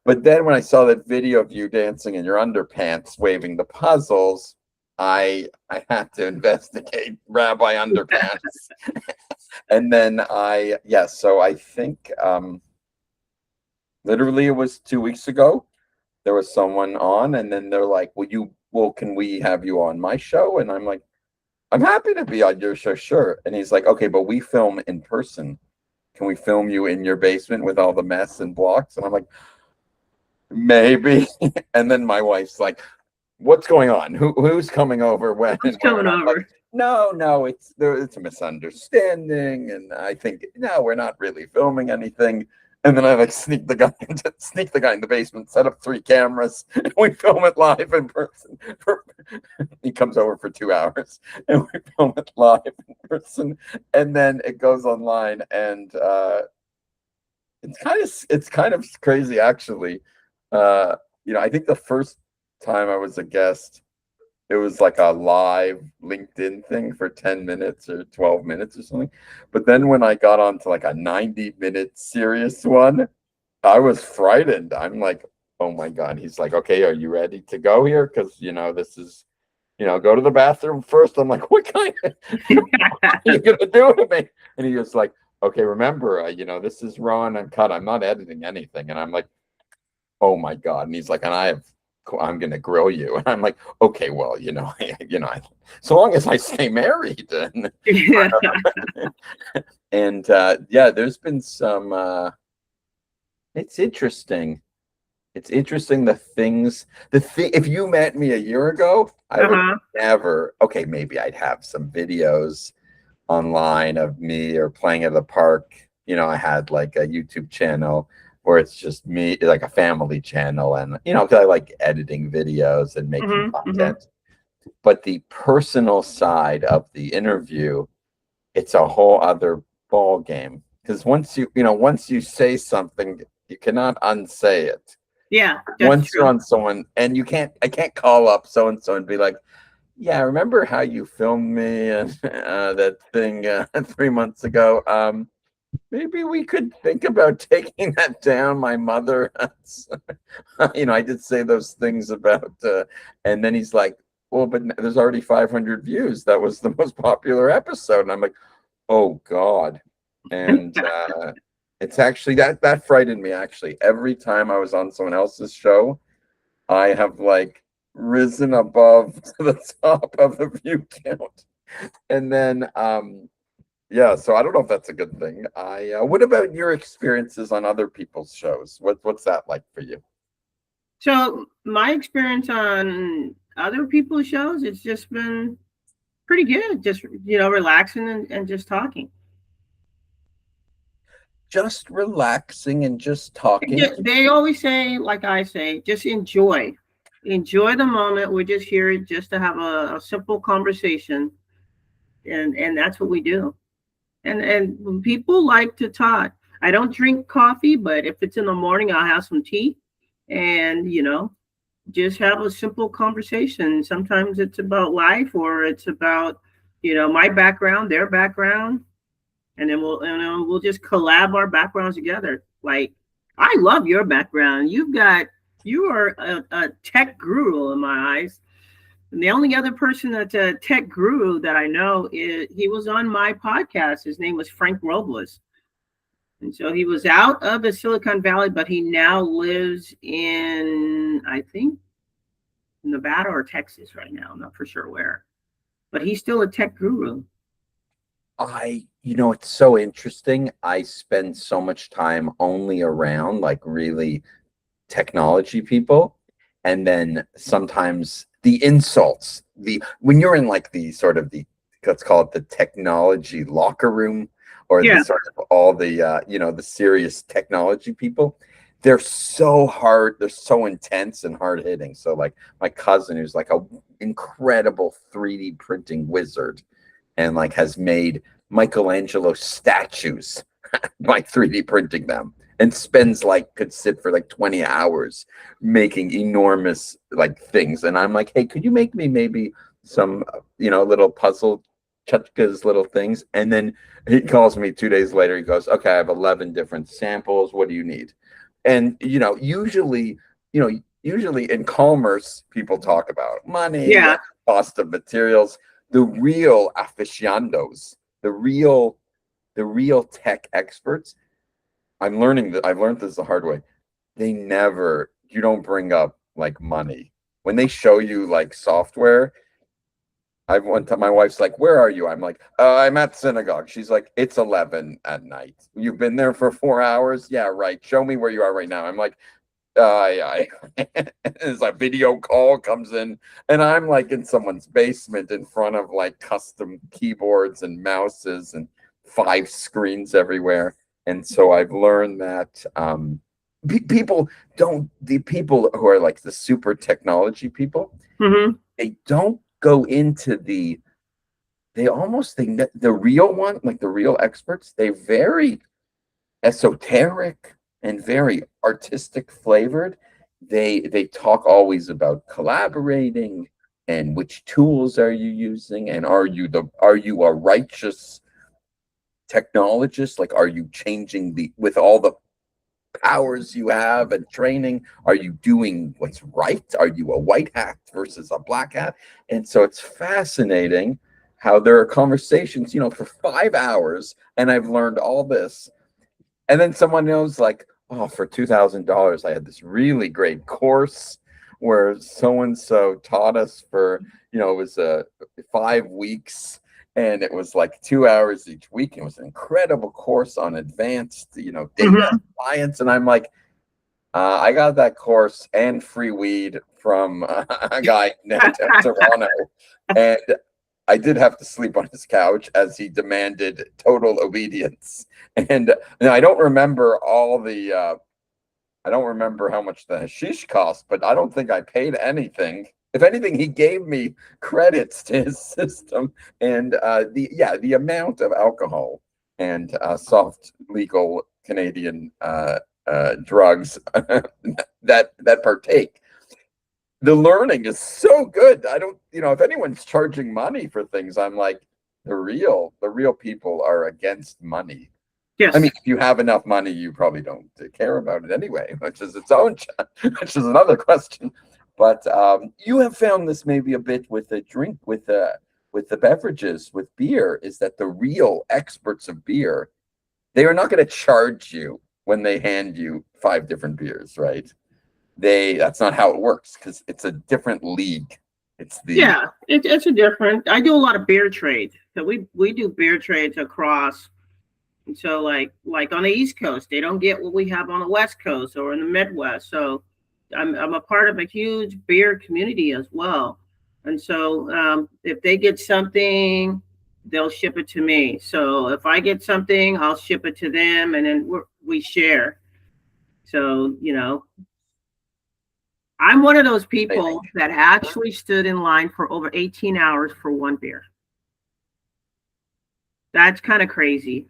[SPEAKER 1] But then when I saw that video of you dancing in your underpants, waving the puzzles, I had to investigate Rabbi Underpants. And then so I think literally it was 2 weeks ago, there was someone on, and then they're like, can we have you on my show? And I'm like, I'm happy to be on your show, sure. And he's like, okay, but we film in person. Can we film you in your basement with all the mess and blocks? And I'm like, maybe. And then my wife's like, what's going on? Who's coming over when
[SPEAKER 2] Who's
[SPEAKER 1] and where?
[SPEAKER 2] coming
[SPEAKER 1] And I'm like,
[SPEAKER 2] over?
[SPEAKER 1] no, it's a misunderstanding, and I think no, we're not really filming anything. And then I like sneak the guy in the basement, set up 3 cameras, and we film it live in person. He comes over for 2 hours, and we film it live in person, and then it goes online, and it's kind of crazy actually. I think the first time I was a guest, it was like a live LinkedIn thing for 10 minutes or 12 minutes or something. But then when I got on to like a 90-minute serious one, I was frightened. I'm like, oh my God. He's like, okay, are you ready to go here? Because, this is, go to the bathroom first. I'm like, what kind of, what are you going to do to me? And he was like, okay, remember, this is raw and uncut. I'm not editing anything. And I'm like, oh my God. And he's like, and I'm going to grill you. And I'm like, okay, well, so long as I stay married.
[SPEAKER 2] Yeah.
[SPEAKER 1] And there's been some, it's interesting. It's interesting if you met me a year ago, I would never, okay, maybe I'd have some videos online of me or playing at the park. I had like a YouTube channel where it's just me, like a family channel, and because I like editing videos and making content. But the personal side of the interview, it's a whole other ball game. Because once you say something, you cannot unsay it.
[SPEAKER 2] Yeah,
[SPEAKER 1] once true. You're on someone, and I can't call up so and so and be like, yeah, remember how you filmed me and that thing 3 months ago? Maybe we could think about taking that down. My mother, I did say those things about, and then he's like, well, but there's already 500 views. That was the most popular episode. And I'm like, oh God. And it's actually that frightened me. Actually, every time I was on someone else's show, I have like risen above to the top of the view count. And then so I don't know if that's a good thing. What about your experiences on other people's shows? What's that like for you?
[SPEAKER 2] So my experience on other people's shows, it's just been pretty good. Just, relaxing and just talking.
[SPEAKER 1] Just relaxing and just talking.
[SPEAKER 2] They always say, like I say, just enjoy the moment. We're just here just to have a simple conversation, and that's what we do. And people like to talk. I don't drink coffee, but if it's in the morning, I'll have some tea, and just have a simple conversation. Sometimes it's about life, or it's about my background, their background, and then we'll just collab our backgrounds together. Like, I love your background. You are a tech guru in my eyes. And the only other person that's a tech guru that I know he was on my podcast. His name was Frank Robles. And so he was out of the Silicon Valley, but he now lives in, I think, Nevada or Texas right now. I'm not for sure where. But he's still a tech guru.
[SPEAKER 1] It's so interesting. I spend so much time only around like really technology people. And then sometimes the insults, when you're in like the sort of let's call it the technology locker room, or the sort of all the the serious technology people, they're so hard, they're so intense and hard hitting. So like my cousin, who's like a incredible 3D printing wizard, and like has made Michelangelo statues by 3D printing them, and could sit for like 20 hours making enormous like things. And I'm like, hey, could you make me maybe some little puzzle Chutka's little things? And then he calls me 2 days later. He goes, okay, I have 11 different samples. What do you need? And usually in commerce, people talk about money, cost of materials. The real aficionados, the real tech experts, I've learned this the hard way. You don't bring up like money. When they show you like software, my wife's like, where are you? I'm like, I'm at synagogue. She's like, it's 11 at night. You've been there for 4 hours? Yeah, right. Show me where you are right now. I'm like, As a video call comes in, and I'm like in someone's basement in front of like custom keyboards and mouses and 5 screens everywhere. And so I've learned that people don't, the people who are like the super technology people,
[SPEAKER 2] Mm-hmm.
[SPEAKER 1] they don't go into they almost think that the real one, like the real experts, they're very esoteric and very artistic flavored. They talk always about collaborating and which tools are you using, and are you a righteous technologist? Like, are you changing the with all the powers you have and training? Are you doing what's right? Are you a white hat versus a black hat? And so it's fascinating how there are conversations, for 5 hours, and I've learned all this. And then someone knows, like, oh, for $2,000, I had this really great course where so and so taught us for, it was 5 weeks, and it was like 2 hours each week. It was an incredible course on advanced, data
[SPEAKER 2] Mm-hmm.
[SPEAKER 1] science. And I'm like, I got that course and free weed from a guy in Toronto, and I did have to sleep on his couch as he demanded total obedience. And I don't remember I don't remember how much the hashish cost, but I don't think I paid anything. If anything, he gave me credits to his system, and the amount of alcohol and soft legal Canadian drugs that partake. The learning is so good. I don't, if anyone's charging money for things, I'm like, the real people are against money. I
[SPEAKER 2] Yes.
[SPEAKER 1] mean, if you have enough money, you probably don't care about it anyway, which is its own, which is another question. But you have found this maybe a bit with the drink, with the beverages, with beer, is that the real experts of beer, they are not going to charge you when they hand you 5 different beers, right? That's not how it works, because it's a different league. It's the
[SPEAKER 2] Yeah, it's a different. I do a lot of beer trades. So we do beer trades across. And so like on the East Coast, they don't get what we have on the West Coast or in the Midwest. So I'm a part of a huge beer community as well. And so if they get something, they'll ship it to me. So if I get something, I'll ship it to them, and then we share. So I'm one of those
[SPEAKER 1] thing.
[SPEAKER 2] people that actually stood in line for over 18 hours for one beer. That's kind of crazy.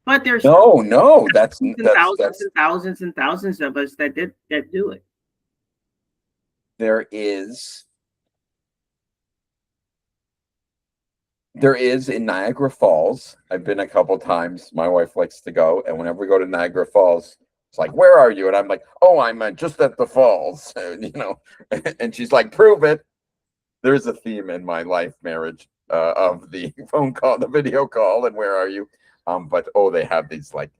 [SPEAKER 2] But there's
[SPEAKER 1] No,
[SPEAKER 2] thousands
[SPEAKER 1] that's
[SPEAKER 2] and thousands and thousands of us that do it.
[SPEAKER 1] there is There is in Niagara Falls. I've been a couple times. My wife likes to go, and whenever we go to Niagara Falls, it's like, "Where are you?" And I'm like, "Oh, I'm just at the falls," and she's like, "Prove it." There's a theme in my life marriage of the phone call, the video call, and where are you? But oh, they have these like,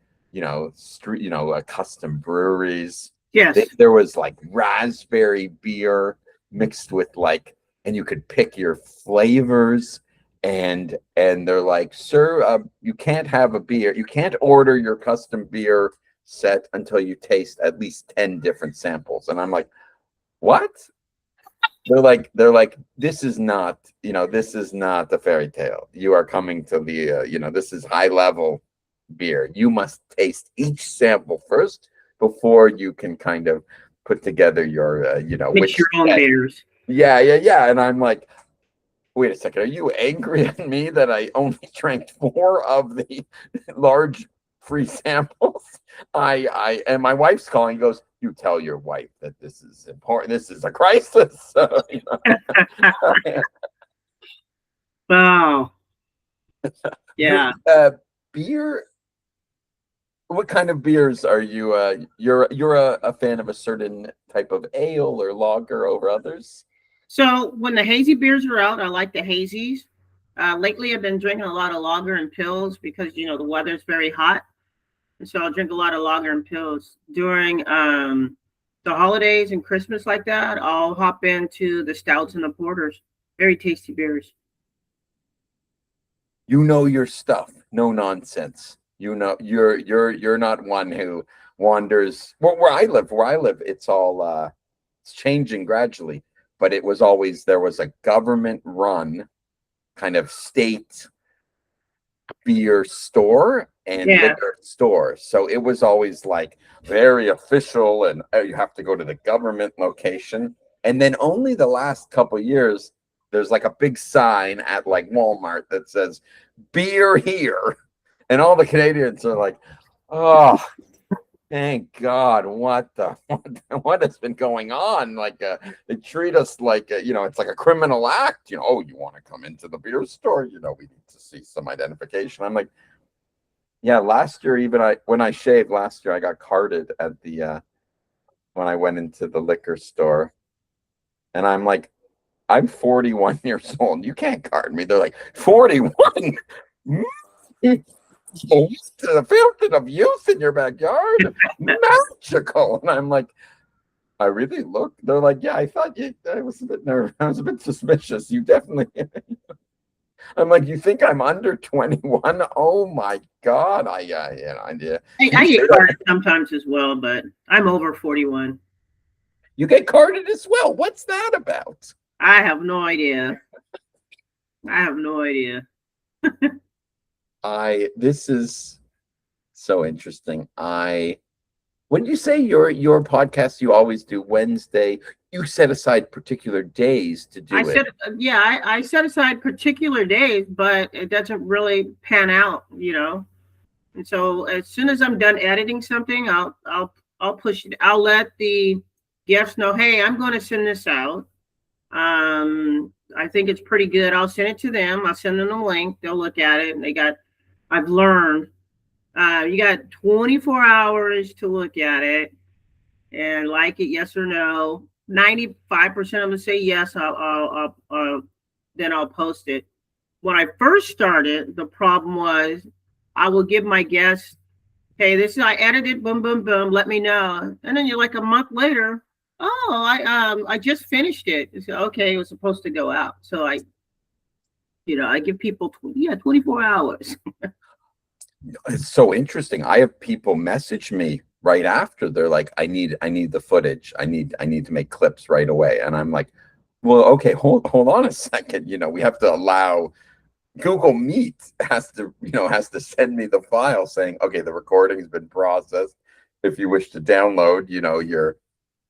[SPEAKER 1] street, custom breweries.
[SPEAKER 2] Yes.
[SPEAKER 1] There was like raspberry beer mixed with like, and you could pick your flavors, and they're like, "Sir, you can't have a beer. You can't order your custom beer set until you taste at least 10 different samples." And I'm like, "What?" They're like, "This is not, this is not the fairy tale. You are coming to the, this is high level beer. You must taste each sample first before you can kind of put together your,
[SPEAKER 2] Mix
[SPEAKER 1] which
[SPEAKER 2] your own beers.
[SPEAKER 1] yeah." And I'm like, "Wait a second, are you angry at me that I only drank 4 of the large free samples?" I and my wife's calling, goes, "You tell your wife that this is important. This is a crisis." So,
[SPEAKER 2] Wow.
[SPEAKER 1] the
[SPEAKER 2] Yeah.
[SPEAKER 1] beer. What kind of beers are you? You're a fan of a certain type of ale or lager over others?
[SPEAKER 2] So when the hazy beers are out, I like the hazies. Lately, I've been drinking a lot of lager and pills because the weather's very hot, and so I'll drink a lot of lager and pills during the holidays and Christmas like that. I'll hop into the stouts and the porters. Very tasty beers.
[SPEAKER 1] You know your stuff. No nonsense. You're not one who wanders. Well, where I live, it's all it's changing gradually, but it was always there was a government run kind of state beer store and
[SPEAKER 2] Yeah.
[SPEAKER 1] liquor store. So it was always like very official, and you have to go to the government location. And then only the last couple years, there's like a big sign at like Walmart that says beer here. And all the Canadians are like, oh, thank God! What has been going on? Like, they treat us like it's like a criminal act. Oh, you want to come into the beer store? We need to see some identification. I'm like, yeah. Last year, when I shaved last year, I got carded at the when I went into the liquor store, and I'm like, I'm 41 years old. You can't card me. They're like 41. The fountain of youth in your backyard, magical. And I'm like, I really look. They're like, yeah, I thought you. I was a bit nervous. I was a bit suspicious. You definitely. I'm like, you think I'm under 21? Oh my God! Yeah.
[SPEAKER 2] I get carded sometimes as well, but I'm over 41.
[SPEAKER 1] You get carded as well. What's that about?
[SPEAKER 2] I have no idea.
[SPEAKER 1] This is so interesting. When you say your podcast, you always do Wednesday. You set aside particular days to do it.
[SPEAKER 2] I set aside particular days, but it doesn't really pan out, And so as soon as I'm done editing something, I'll push it. I'll let the guests know, hey, I'm going to send this out. I think it's pretty good. I'll send it to them. I'll send them a link. They'll look at it, and I've learned you got 24 hours to look at it and like it, yes or no. 95% of them say yes. Then I'll post it. When I first started, the problem was I will give my guests, hey, I edited, boom, boom, boom, let me know. And then you're like a month later, oh, I just finished it. It's okay, it was supposed to go out. So I give people 24 hours.
[SPEAKER 1] It's so interesting. I have people message me right after. They're like, I need the footage. I need to make clips right away. And I'm like, well, okay, hold on a second. We have to allow Google Meet has to send me the file saying, okay, the recording's been processed. If you wish to download, your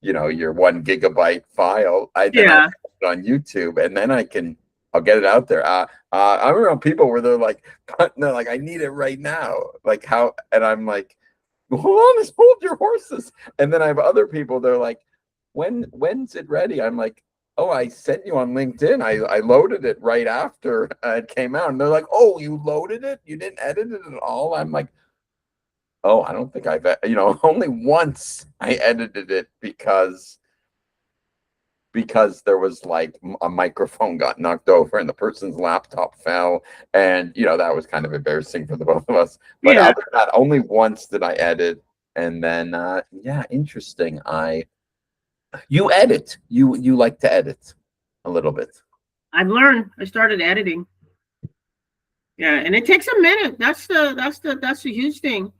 [SPEAKER 1] 1 gigabyte file, I put it on YouTube, and then I'll get it out there. I'm around people where they're like, I need it right now. Like how? And I'm like, hold your horses. And then I have other people. They're like, when's it ready? I'm like, oh, I sent you on LinkedIn. I loaded it right after it came out. And they're like, oh, you loaded it? You didn't edit it at all? I'm like, oh, I don't think only once I edited it because there was like a microphone got knocked over and the person's laptop fell, and that was kind of embarrassing for the both of us. But other than that, only once did I edit. And then interesting. You edit. You like to edit a little bit.
[SPEAKER 2] I've learned. I started editing. Yeah, and it takes a minute. That's the huge thing.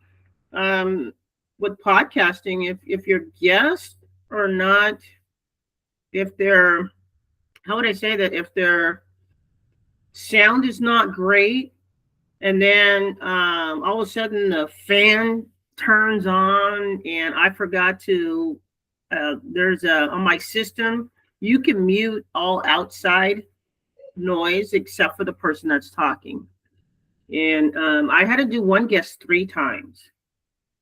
[SPEAKER 2] With podcasting, if your guests are not, if their, how would I say that, if their sound is not great, and then all of a sudden the fan turns on and I forgot to, there's on my system, you can mute all outside noise except for the person that's talking. And I had to do one guest three times.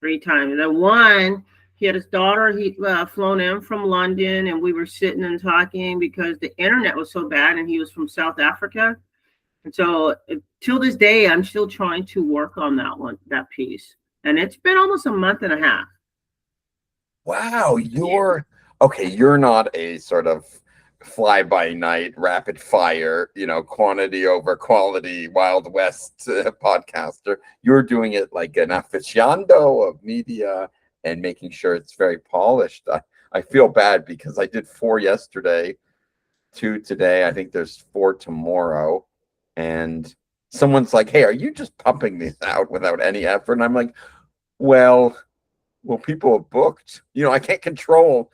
[SPEAKER 2] And then one, he had his daughter, he flown in from London, and we were sitting and talking because the internet was so bad, and he was from South Africa. And so till this day, I'm still trying to work on that piece. And it's been almost a month and a half.
[SPEAKER 1] Wow, you're not a sort of fly by night, rapid fire, quantity over quality, Wild West podcaster. You're doing it like an aficionado of media and making sure it's very polished. I feel bad because I did 4 yesterday, 2 today. I think there's 4 tomorrow. And someone's like, hey, are you just pumping these out without any effort? And I'm like, well, well, people have booked. I can't control.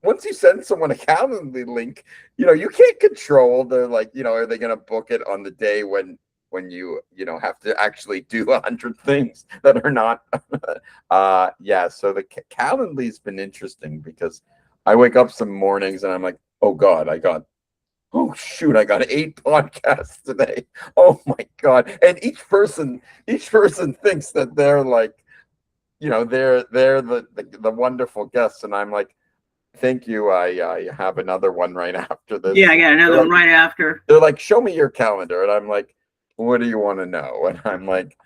[SPEAKER 1] Once you send someone a Calendly link, you can't control. They're like, are they going to book it on the day when you have to actually do 100 things that are not. Yeah. So the Calendly's been interesting because I wake up some mornings and I'm like, oh God, oh shoot, I got 8 podcasts today. Oh my God. And each person thinks that they're like, they're the wonderful guests. And I'm like, thank you. I have another one right after this.
[SPEAKER 2] Yeah, I got another one right after.
[SPEAKER 1] They're like, show me your calendar. And I'm like, what do you want to know? And I'm like,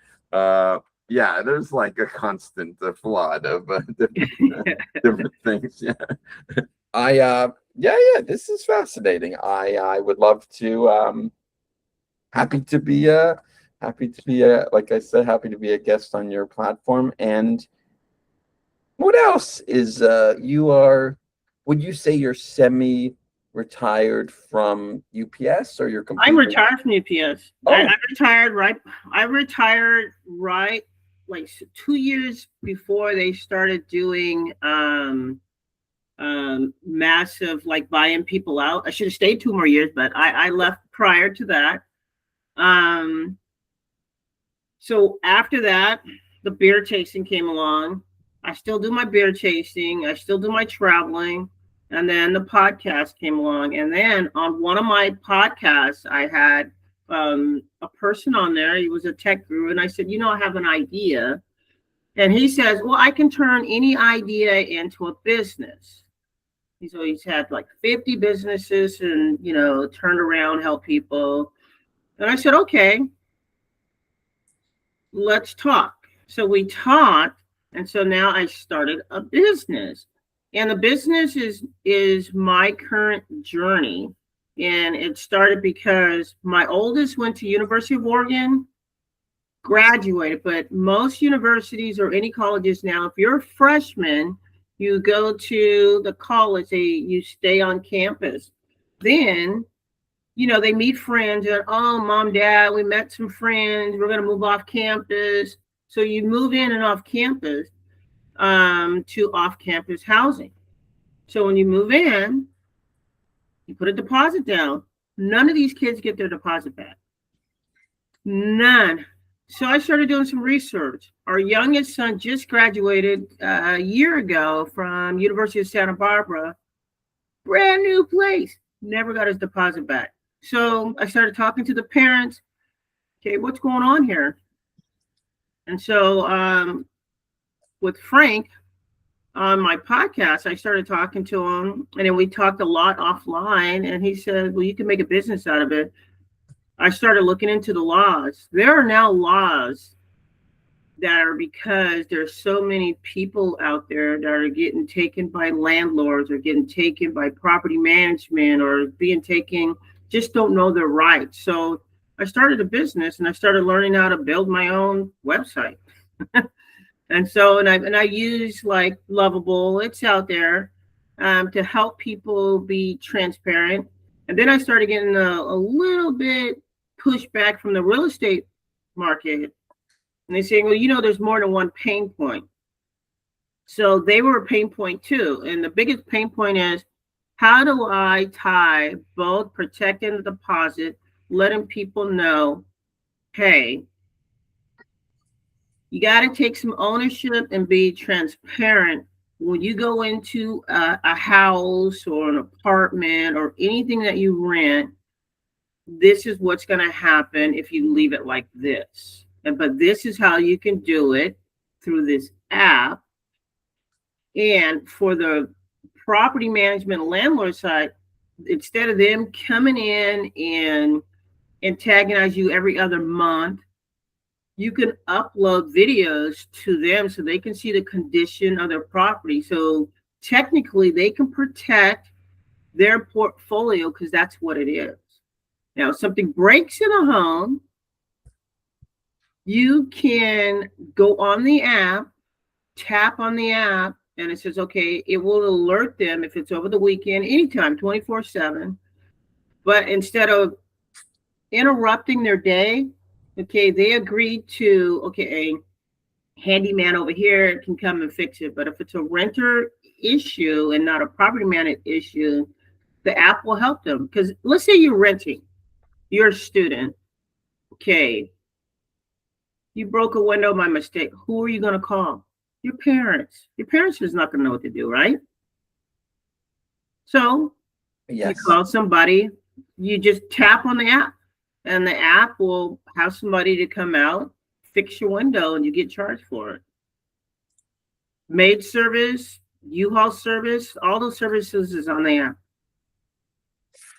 [SPEAKER 1] yeah, there's like a constant flood of different things. Yeah. Yeah, this is fascinating. I would love to, happy to be like I said, happy to be a guest on your platform. And what else is, would you say you're semi-retired from UPS, or you're completely?
[SPEAKER 2] I'm retired from UPS.
[SPEAKER 1] Oh.
[SPEAKER 2] I retired right like 2 years before they started doing massive like buying people out. I should have stayed 2 more years, but I left prior to that. So after that, the beer tasting came along. I still do my beer tasting. I still do my traveling. And then the podcast came along. And then on one of my podcasts, I had a person on there. He was a tech guru. And I said, I have an idea. And he says, well, I can turn any idea into a business. So he's had like 50 businesses and, turned around, help people. And I said, okay, let's talk. So we talked. And so now I started a business. And the business is my current journey. And it started because my oldest went to University of Oregon, graduated, but most universities or any colleges now, if you're a freshman, you go to the college, you stay on campus. Then, they meet friends and, oh, mom, dad, we met some friends. We're going to move off campus. So you move in and off campus to off-campus housing. So when you move in, you put a deposit down. None of these kids get their deposit back. None. So I started doing some research. Our youngest son just graduated a year ago from University of Santa Barbara. Brand new place. Never got his deposit back. So I started talking to the parents. Okay, what's going on here? And so with Frank on my podcast, I started talking to him, and then we talked a lot offline, and he said, well, you can make a business out of it. I started looking into the laws. There are now laws that are, because there's so many people out there that are getting taken by landlords or getting taken by property management or being taken, just don't know their rights. So I started a business and I started learning how to build my own website. And so, and I use like Lovable, it's out there to help people be transparent. And then I started getting a little bit pushback from the real estate market. And they say, well, there's more than one pain point. So they were a pain point too. And the biggest pain point is, how do I tie both protecting the deposit, letting people know, hey, you got to take some ownership and be transparent when you go into a house or an apartment or anything that you rent. This is what's going to happen if you leave it like this. But this is how you can do it through this app. And for the property management landlord side, instead of them coming in and antagonize you every other month, you can upload videos to them so they can see the condition of their property. So technically they can protect their portfolio because that's what it is. Now, if something breaks in a home, you can go on the app, tap on the app, and it says, okay, it will alert them if it's over the weekend, anytime, 24/7. But instead of interrupting their day, okay, they agreed to, okay, handyman over here can come and fix it. But if it's a renter issue and not a property manager issue, the app will help them. Because let's say you're renting, you're a student, okay, you broke a window by mistake. Who are you going to call? Your parents. Your parents is not going to know what to do, right? So you
[SPEAKER 1] Yes.
[SPEAKER 2] call somebody, you just tap on the app, and the app will have somebody to come out, fix your window, and you get charged for it. Maid service, U-Haul service, all those services is on the app.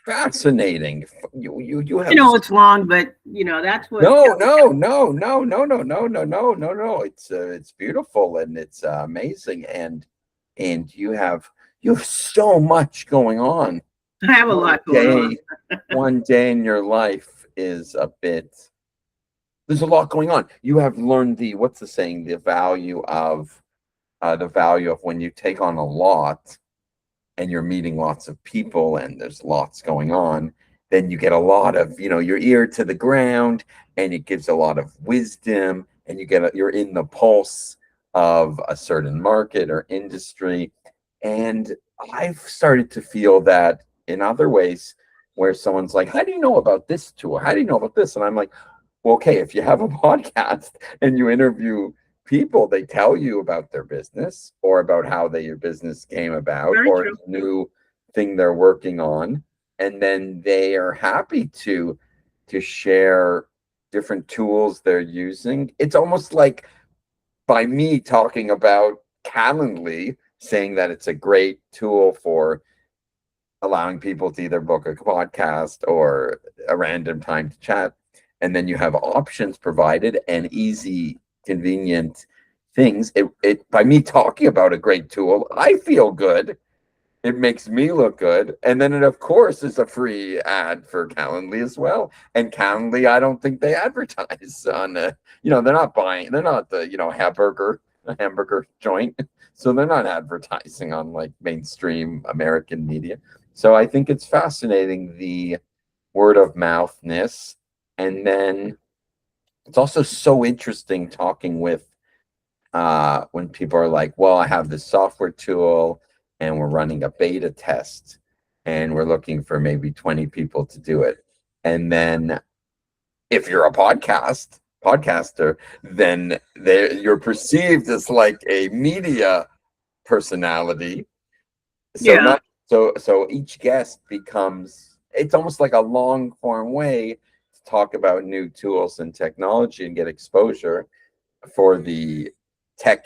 [SPEAKER 1] Fascinating. You have
[SPEAKER 2] It's long, but that's what.
[SPEAKER 1] no. It's beautiful and it's amazing and you have so much going on.
[SPEAKER 2] I have a lot going on.
[SPEAKER 1] One day in your life is there's a lot going on. You have learned what's the saying, the value of when you take on a lot and you're meeting lots of people and there's lots going on, then you get a lot of, your ear to the ground and it gives a lot of wisdom and you're in the pulse of a certain market or industry. And I've started to feel that in other ways where someone's like, how do you know about this tool? How do you know about this? And I'm like, well, okay, if you have a podcast and you interview people, they tell you about their business or about how your business came about or the new thing they're working on. And then they are happy to share different tools they're using. It's almost like by me talking about Calendly, saying that it's a great tool for allowing people to either book a podcast or a random time to chat. And then you have options provided and easy, convenient things. It by me talking about a great tool, I feel good. It makes me look good. And then it, of course, is a free ad for Calendly as well. And Calendly, I don't think they advertise on, they're not the, hamburger joint. So they're not advertising on like mainstream American media. So I think it's fascinating, the word of mouthness. And then it's also so interesting talking with when people are like, well, I have this software tool and we're running a beta test and we're looking for maybe 20 people to do it. And then if you're a podcaster, then you're perceived as like a media personality. So so each guest becomes, it's almost like a long form way to talk about new tools and technology and get exposure for the tech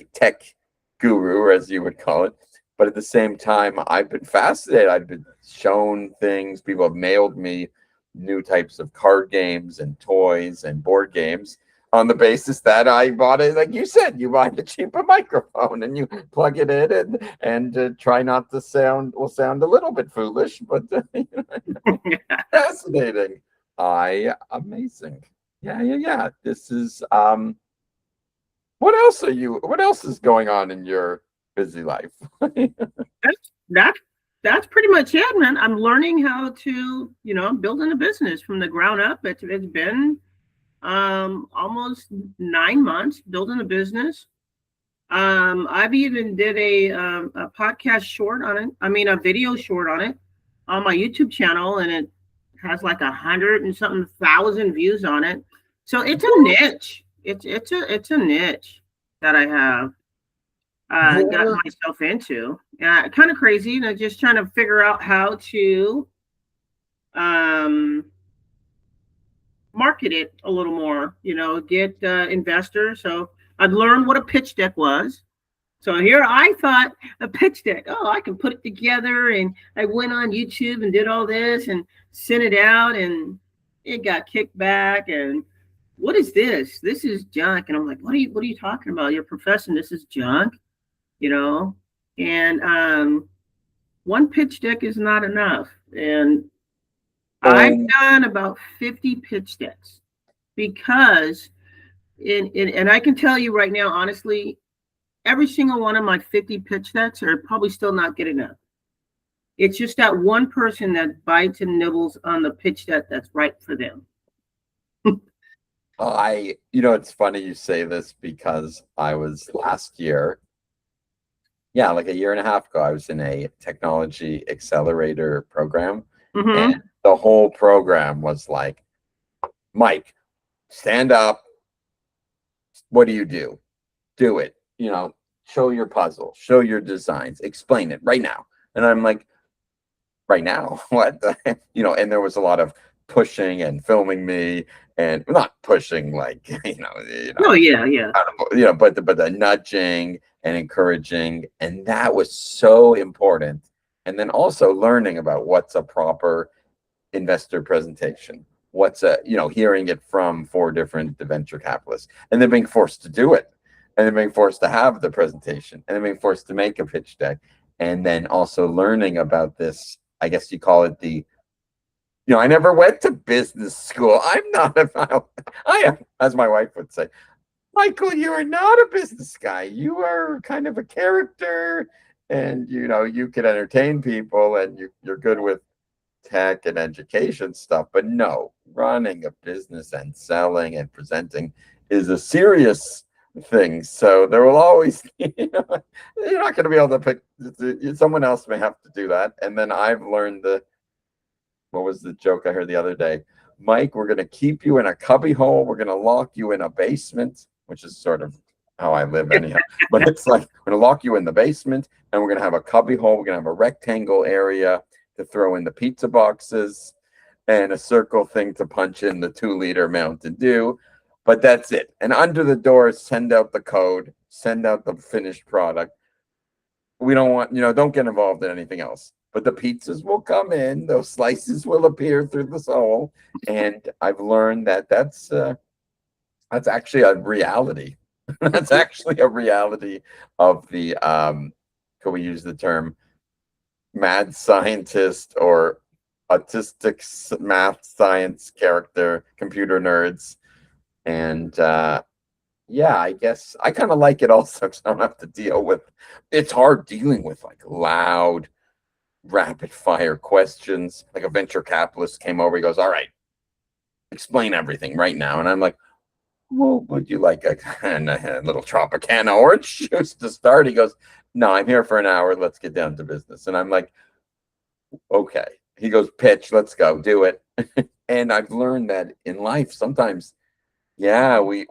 [SPEAKER 1] guru, as you would call it. But at the same time, I've been fascinated. I've been shown things. People have mailed me new types of card games and toys and board games on the basis that I bought it. Like you said, you buy the cheaper microphone and you plug it in and try not to sound a little bit foolish, but fascinating. Amazing. Yeah. This is what else is going on in your busy life?
[SPEAKER 2] That's pretty much it, man. I'm learning how to, building a business from the ground up. It's been almost 9 months building a business. I've even did a podcast short on it. I mean, a video short on it on my YouTube channel, and it has like 100 and something thousand views on it. So it's a niche. It's a niche that I have gotten myself into. Kind of crazy, just trying to figure out how to market it a little more, get investors. So I've learned what a pitch deck was. So here I thought a pitch deck, I can put it together. And I went on YouTube and did all this and sent it out and it got kicked back. And what is this? This is junk. And I'm like, what are you talking about? You're professing this is junk, and one pitch deck is not enough. And I've done about 50 pitch decks because and I can tell you right now, honestly, every single one of my 50 pitch decks are probably still not good enough. It's just that one person that bites and nibbles on the pitch deck that's right for them.
[SPEAKER 1] It's funny you say this because I was last year, yeah, like a year and a half ago, I was in a technology accelerator program, and
[SPEAKER 2] Mm-hmm.
[SPEAKER 1] the whole program was like, Mike, stand up. What do you do? Do it. Show your puzzle, show your designs, explain it right now. And I'm like, right now, what? And there was a lot of pushing and filming me, and not pushing like,
[SPEAKER 2] Oh yeah, yeah.
[SPEAKER 1] but the nudging and encouraging, and that was so important. And then also learning about what's a proper investor presentation, what's hearing it from four different venture capitalists, and then being forced to do it, and then being forced to have the presentation, and then being forced to make a pitch deck, and then also learning about this. I guess you call it I never went to business school. I'm not I am, as my wife would say, Michael, you are not a business guy. You are kind of a character, and you can entertain people, and you're good with tech and education stuff. But no, running a business and selling and presenting is a serious thing. So there will always, you're not going to be able to pick. Someone else may have to do that. And then I've learned what was the joke I heard the other day? Mike, we're going to keep you in a cubby hole. We're going to lock you in a basement, which is sort of how I live anyhow. But it's like, we're going to lock you in the basement, and we're going to have a cubby hole. We're going to have a rectangle area to throw in the pizza boxes and a circle thing to punch in the 2-liter Mountain Dew. But that's it. And under the door, send out the code, send out the finished product. We don't want, don't get involved in anything else. But the pizzas will come in, those slices will appear through the hole. And I've learned that that's actually a reality. That's actually a reality of the can we use the term mad scientist or autistic math science character, computer nerds. And yeah, I guess I kind of like it also because I don't have to deal with it's hard dealing with like loud, rapid fire questions. Like a venture capitalist came over, he goes, all right, explain everything right now. And I'm like, well, would you like a little Tropicana orange juice to start? He goes, no, I'm here for an hour. Let's get down to business. And I'm like, okay. He goes, pitch, let's go, do it. And I've learned that in life, sometimes, yeah, we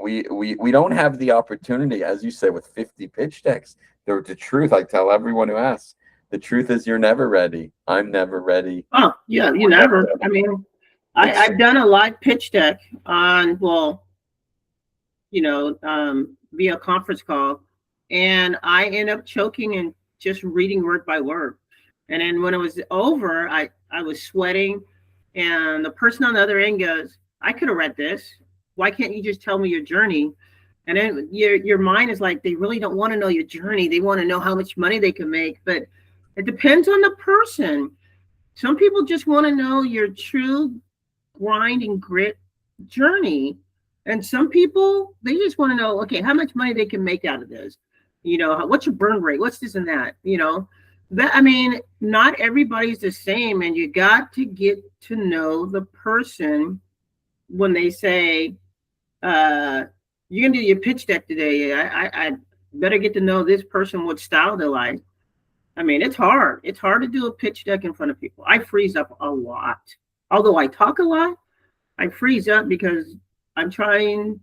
[SPEAKER 1] don't have the opportunity, as you say, with 50 pitch decks. The truth, I tell everyone who asks, the truth is you're never ready. I'm never ready.
[SPEAKER 2] Oh yeah, you never. I mean, I've done a live pitch deck on, well, via conference call, and I end up choking and just reading word by word. And then when it was over, I was sweating, and the person on the other end goes, I could have read this. Why can't you just tell me your journey? And then your mind is like, they really don't want to know your journey. They want to know how much money they can make. But it depends on the person. Some people just want to know your true grind and grit journey. And some people, they just want to know, okay, how much money they can make out of this. What's your burn rate? What's this and that? I mean, not everybody's the same. And you got to get to know the person when they say, you're going to do your pitch deck today. I better get to know this person, what style they like. I mean, it's hard. It's hard to do a pitch deck in front of people. I freeze up a lot. Although I talk a lot, I freeze up because I'm trying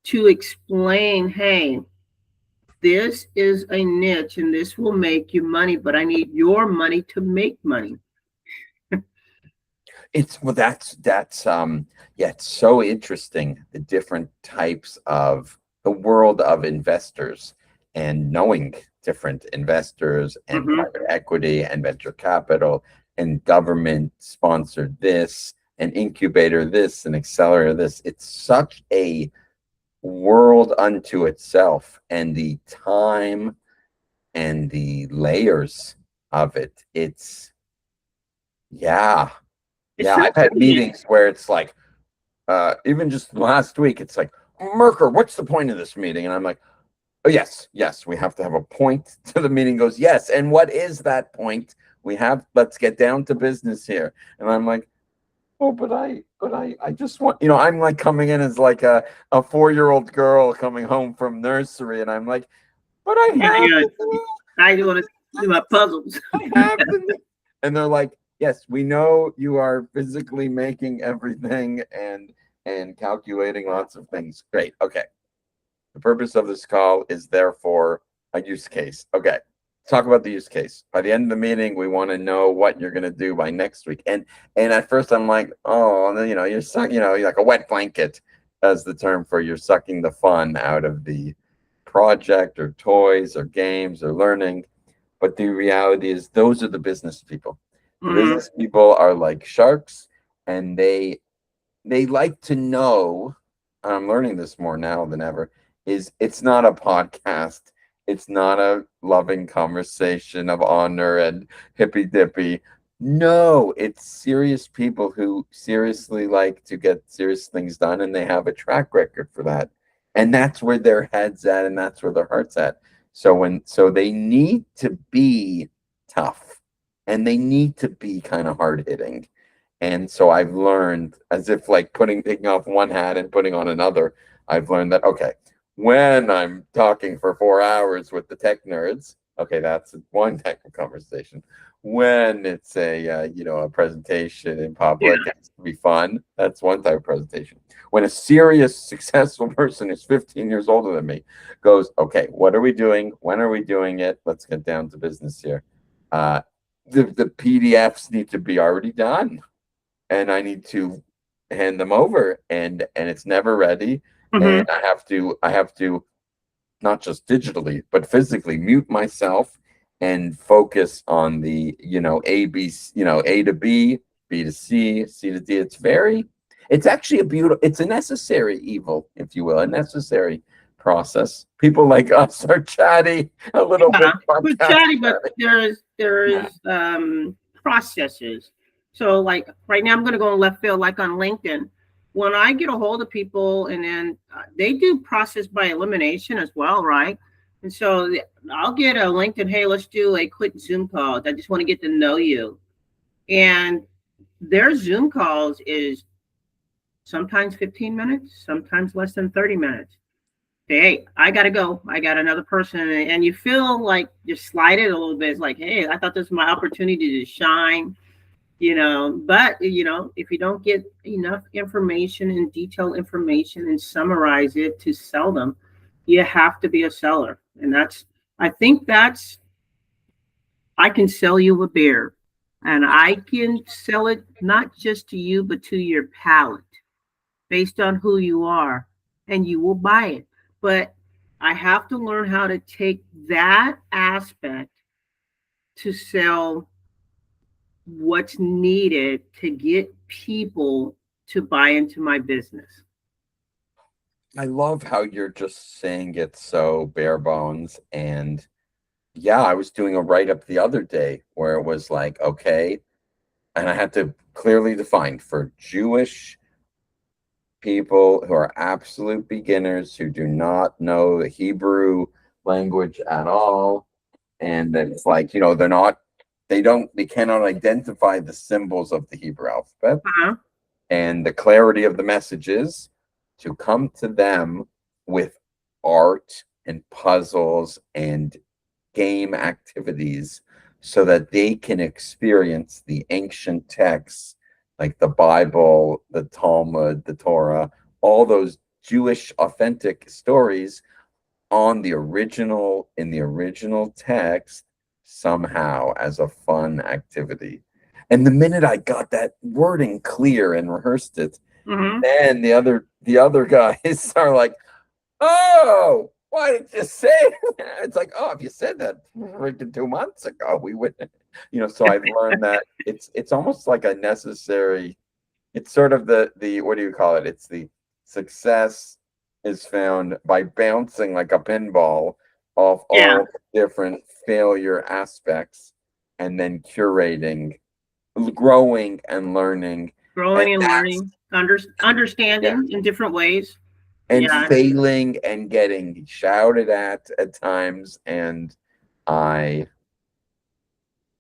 [SPEAKER 2] to explain, hey, this is a niche and this will make you money, but I need your money to make money.
[SPEAKER 1] It's so interesting, the different types of the world of investors and knowing different investors and private equity and venture capital and government sponsored this and incubator this and accelerator this. It's such a world unto itself, and the time and the layers of it. I've had meetings where it's like, even just last week, it's like, Merker, what's the point of this meeting? And I'm like, oh, yes, we have to have a point to the meeting. Goes, yes. And what is that point? Let's get down to business here. And I'm like, Oh, but I just want, I'm like coming in as like a 4-year-old girl coming home from nursery, and I'm like, but I
[SPEAKER 2] Yeah,
[SPEAKER 1] have
[SPEAKER 2] yeah.
[SPEAKER 1] to do,
[SPEAKER 2] I want to do my puzzles.
[SPEAKER 1] I have to do. And they're like, yes, we know you are physically making everything and calculating lots of things. Great. Okay. The purpose of this call is therefore a use case. Okay. Talk about the use case. By the end of the meeting, we want to know what you're going to do by next week. And at first I'm like, oh, you're sucking, you're like a wet blanket as the term for you're sucking the fun out of the project or toys or games or learning. But the reality is those are the business people. The
[SPEAKER 2] Mhm.
[SPEAKER 1] business people are like sharks, and they like to know, I'm learning this more now than ever, is it's not a podcast. It's not a loving conversation of honor and hippy dippy. No, it's serious people who seriously like to get serious things done, and they have a track record for that. And that's where their head's at, and that's where their heart's at. So they need to be tough, and they need to be kind of hard hitting. And so I've learned, as if like taking off one hat and putting on another, I've learned that, okay, when I'm talking for 4 hours with the tech nerds, okay, that's one type of conversation. When it's a presentation in public,
[SPEAKER 2] Yeah.
[SPEAKER 1] it's to be fun, that's one type of presentation. When a serious, successful person who's 15 years older than me goes, okay, what are we doing? When are we doing it? Let's get down to business here. The PDFs need to be already done, and I need to hand them over, and it's never ready,
[SPEAKER 2] Hmm.
[SPEAKER 1] and I have to not just digitally but physically mute myself and focus on the A to B, B to C, C to D. It's actually it's a necessary evil, if you will, a necessary process. People like us are chatty, a little
[SPEAKER 2] Yeah,
[SPEAKER 1] bit
[SPEAKER 2] we're
[SPEAKER 1] podcast
[SPEAKER 2] chatty, but
[SPEAKER 1] chatty.
[SPEAKER 2] there
[SPEAKER 1] Yeah.
[SPEAKER 2] is processes. So like right now, I'm going to go in left field, like on LinkedIn. When I get a hold of people, and then they do process by elimination as well, right? And so I'll get a LinkedIn. Hey, let's do a quick Zoom call. I just want to get to know you. And their Zoom calls is sometimes 15 minutes, sometimes less than 30 minutes. Hey, I gotta go. I got another person, and you feel like you're slighted a little bit. It's like, hey, I thought this was my opportunity to shine, But if you don't get enough information and detailed information and summarize it to sell them, you have to be a seller, and I think that's I can sell you a beer, and I can sell it not just to you, but to your palate based on who you are, and you will buy it. But I have to learn how to take that aspect to sell what's needed to get people to buy into my business.
[SPEAKER 1] I love how you're just saying it so bare bones. And yeah, I was doing a write up the other day where it was like, okay, and I had to clearly define for Jewish people who are absolute beginners who do not know the Hebrew language at all. And it's like, they cannot identify the symbols of the Hebrew alphabet
[SPEAKER 2] Uh-huh.
[SPEAKER 1] and the clarity of the messages, to come to them with art and puzzles and game activities so that they can experience the ancient texts like the Bible, the Talmud, the Torah, all those Jewish authentic stories in the original text somehow as a fun activity. And the minute I got that wording clear and rehearsed it,
[SPEAKER 2] Hmm.
[SPEAKER 1] then the other guys are like, "Oh, why did you say that?" It's like, "Oh, if you said that freaking 2 months ago, we would." So I've learned that it's almost like a necessary. It's sort of the what do you call it? It's the success is found by bouncing like a pinball off
[SPEAKER 2] Yeah,
[SPEAKER 1] all different failure aspects, and then curating, growing and learning. And
[SPEAKER 2] growing and
[SPEAKER 1] that's
[SPEAKER 2] learning,
[SPEAKER 1] yeah,
[SPEAKER 2] understanding in different ways.
[SPEAKER 1] and
[SPEAKER 2] Yeah.
[SPEAKER 1] failing and getting shouted at times. And I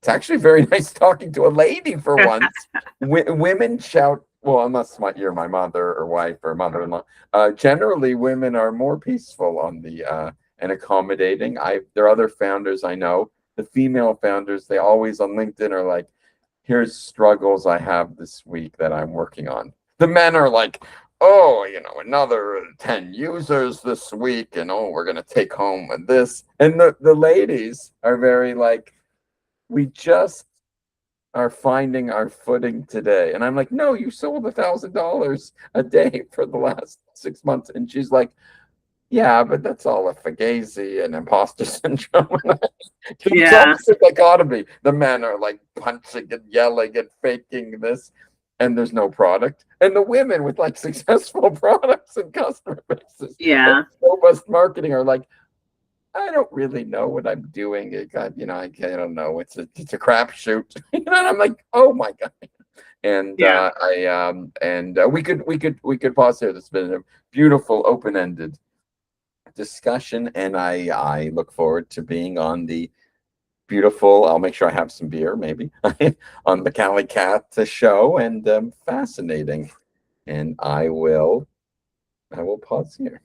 [SPEAKER 1] it's actually very nice talking to a lady for once. Women shout well, unless you're my mother or wife or mother-in-law, generally women are more peaceful on the and accommodating. There are other founders I know, the female founders, they always on LinkedIn are like, here's struggles I have this week that I'm working on. The men are like, oh, another 10 users this week, and oh, we're gonna take home with this. And the ladies are very like, we just are finding our footing today. And I'm like, no, you sold $1,000 a day for the last 6 months. And she's like, yeah, but that's all a fugazi and imposter syndrome. It's
[SPEAKER 2] Yeah.
[SPEAKER 1] almost a dichotomy. The men are like punching and yelling and faking this, and there's no product. And the women with like successful products and customer bases,
[SPEAKER 2] Yeah.
[SPEAKER 1] robust marketing are like, I don't really know what I'm doing. I don't know. It's a crapshoot. And I'm like, oh my God. And
[SPEAKER 2] Yeah.
[SPEAKER 1] we could pause here. This has been a beautiful open-ended discussion, and I look forward to being on the beautiful. I'll make sure I have some beer, maybe, on the Cali Cat show, and fascinating. And I will pause here.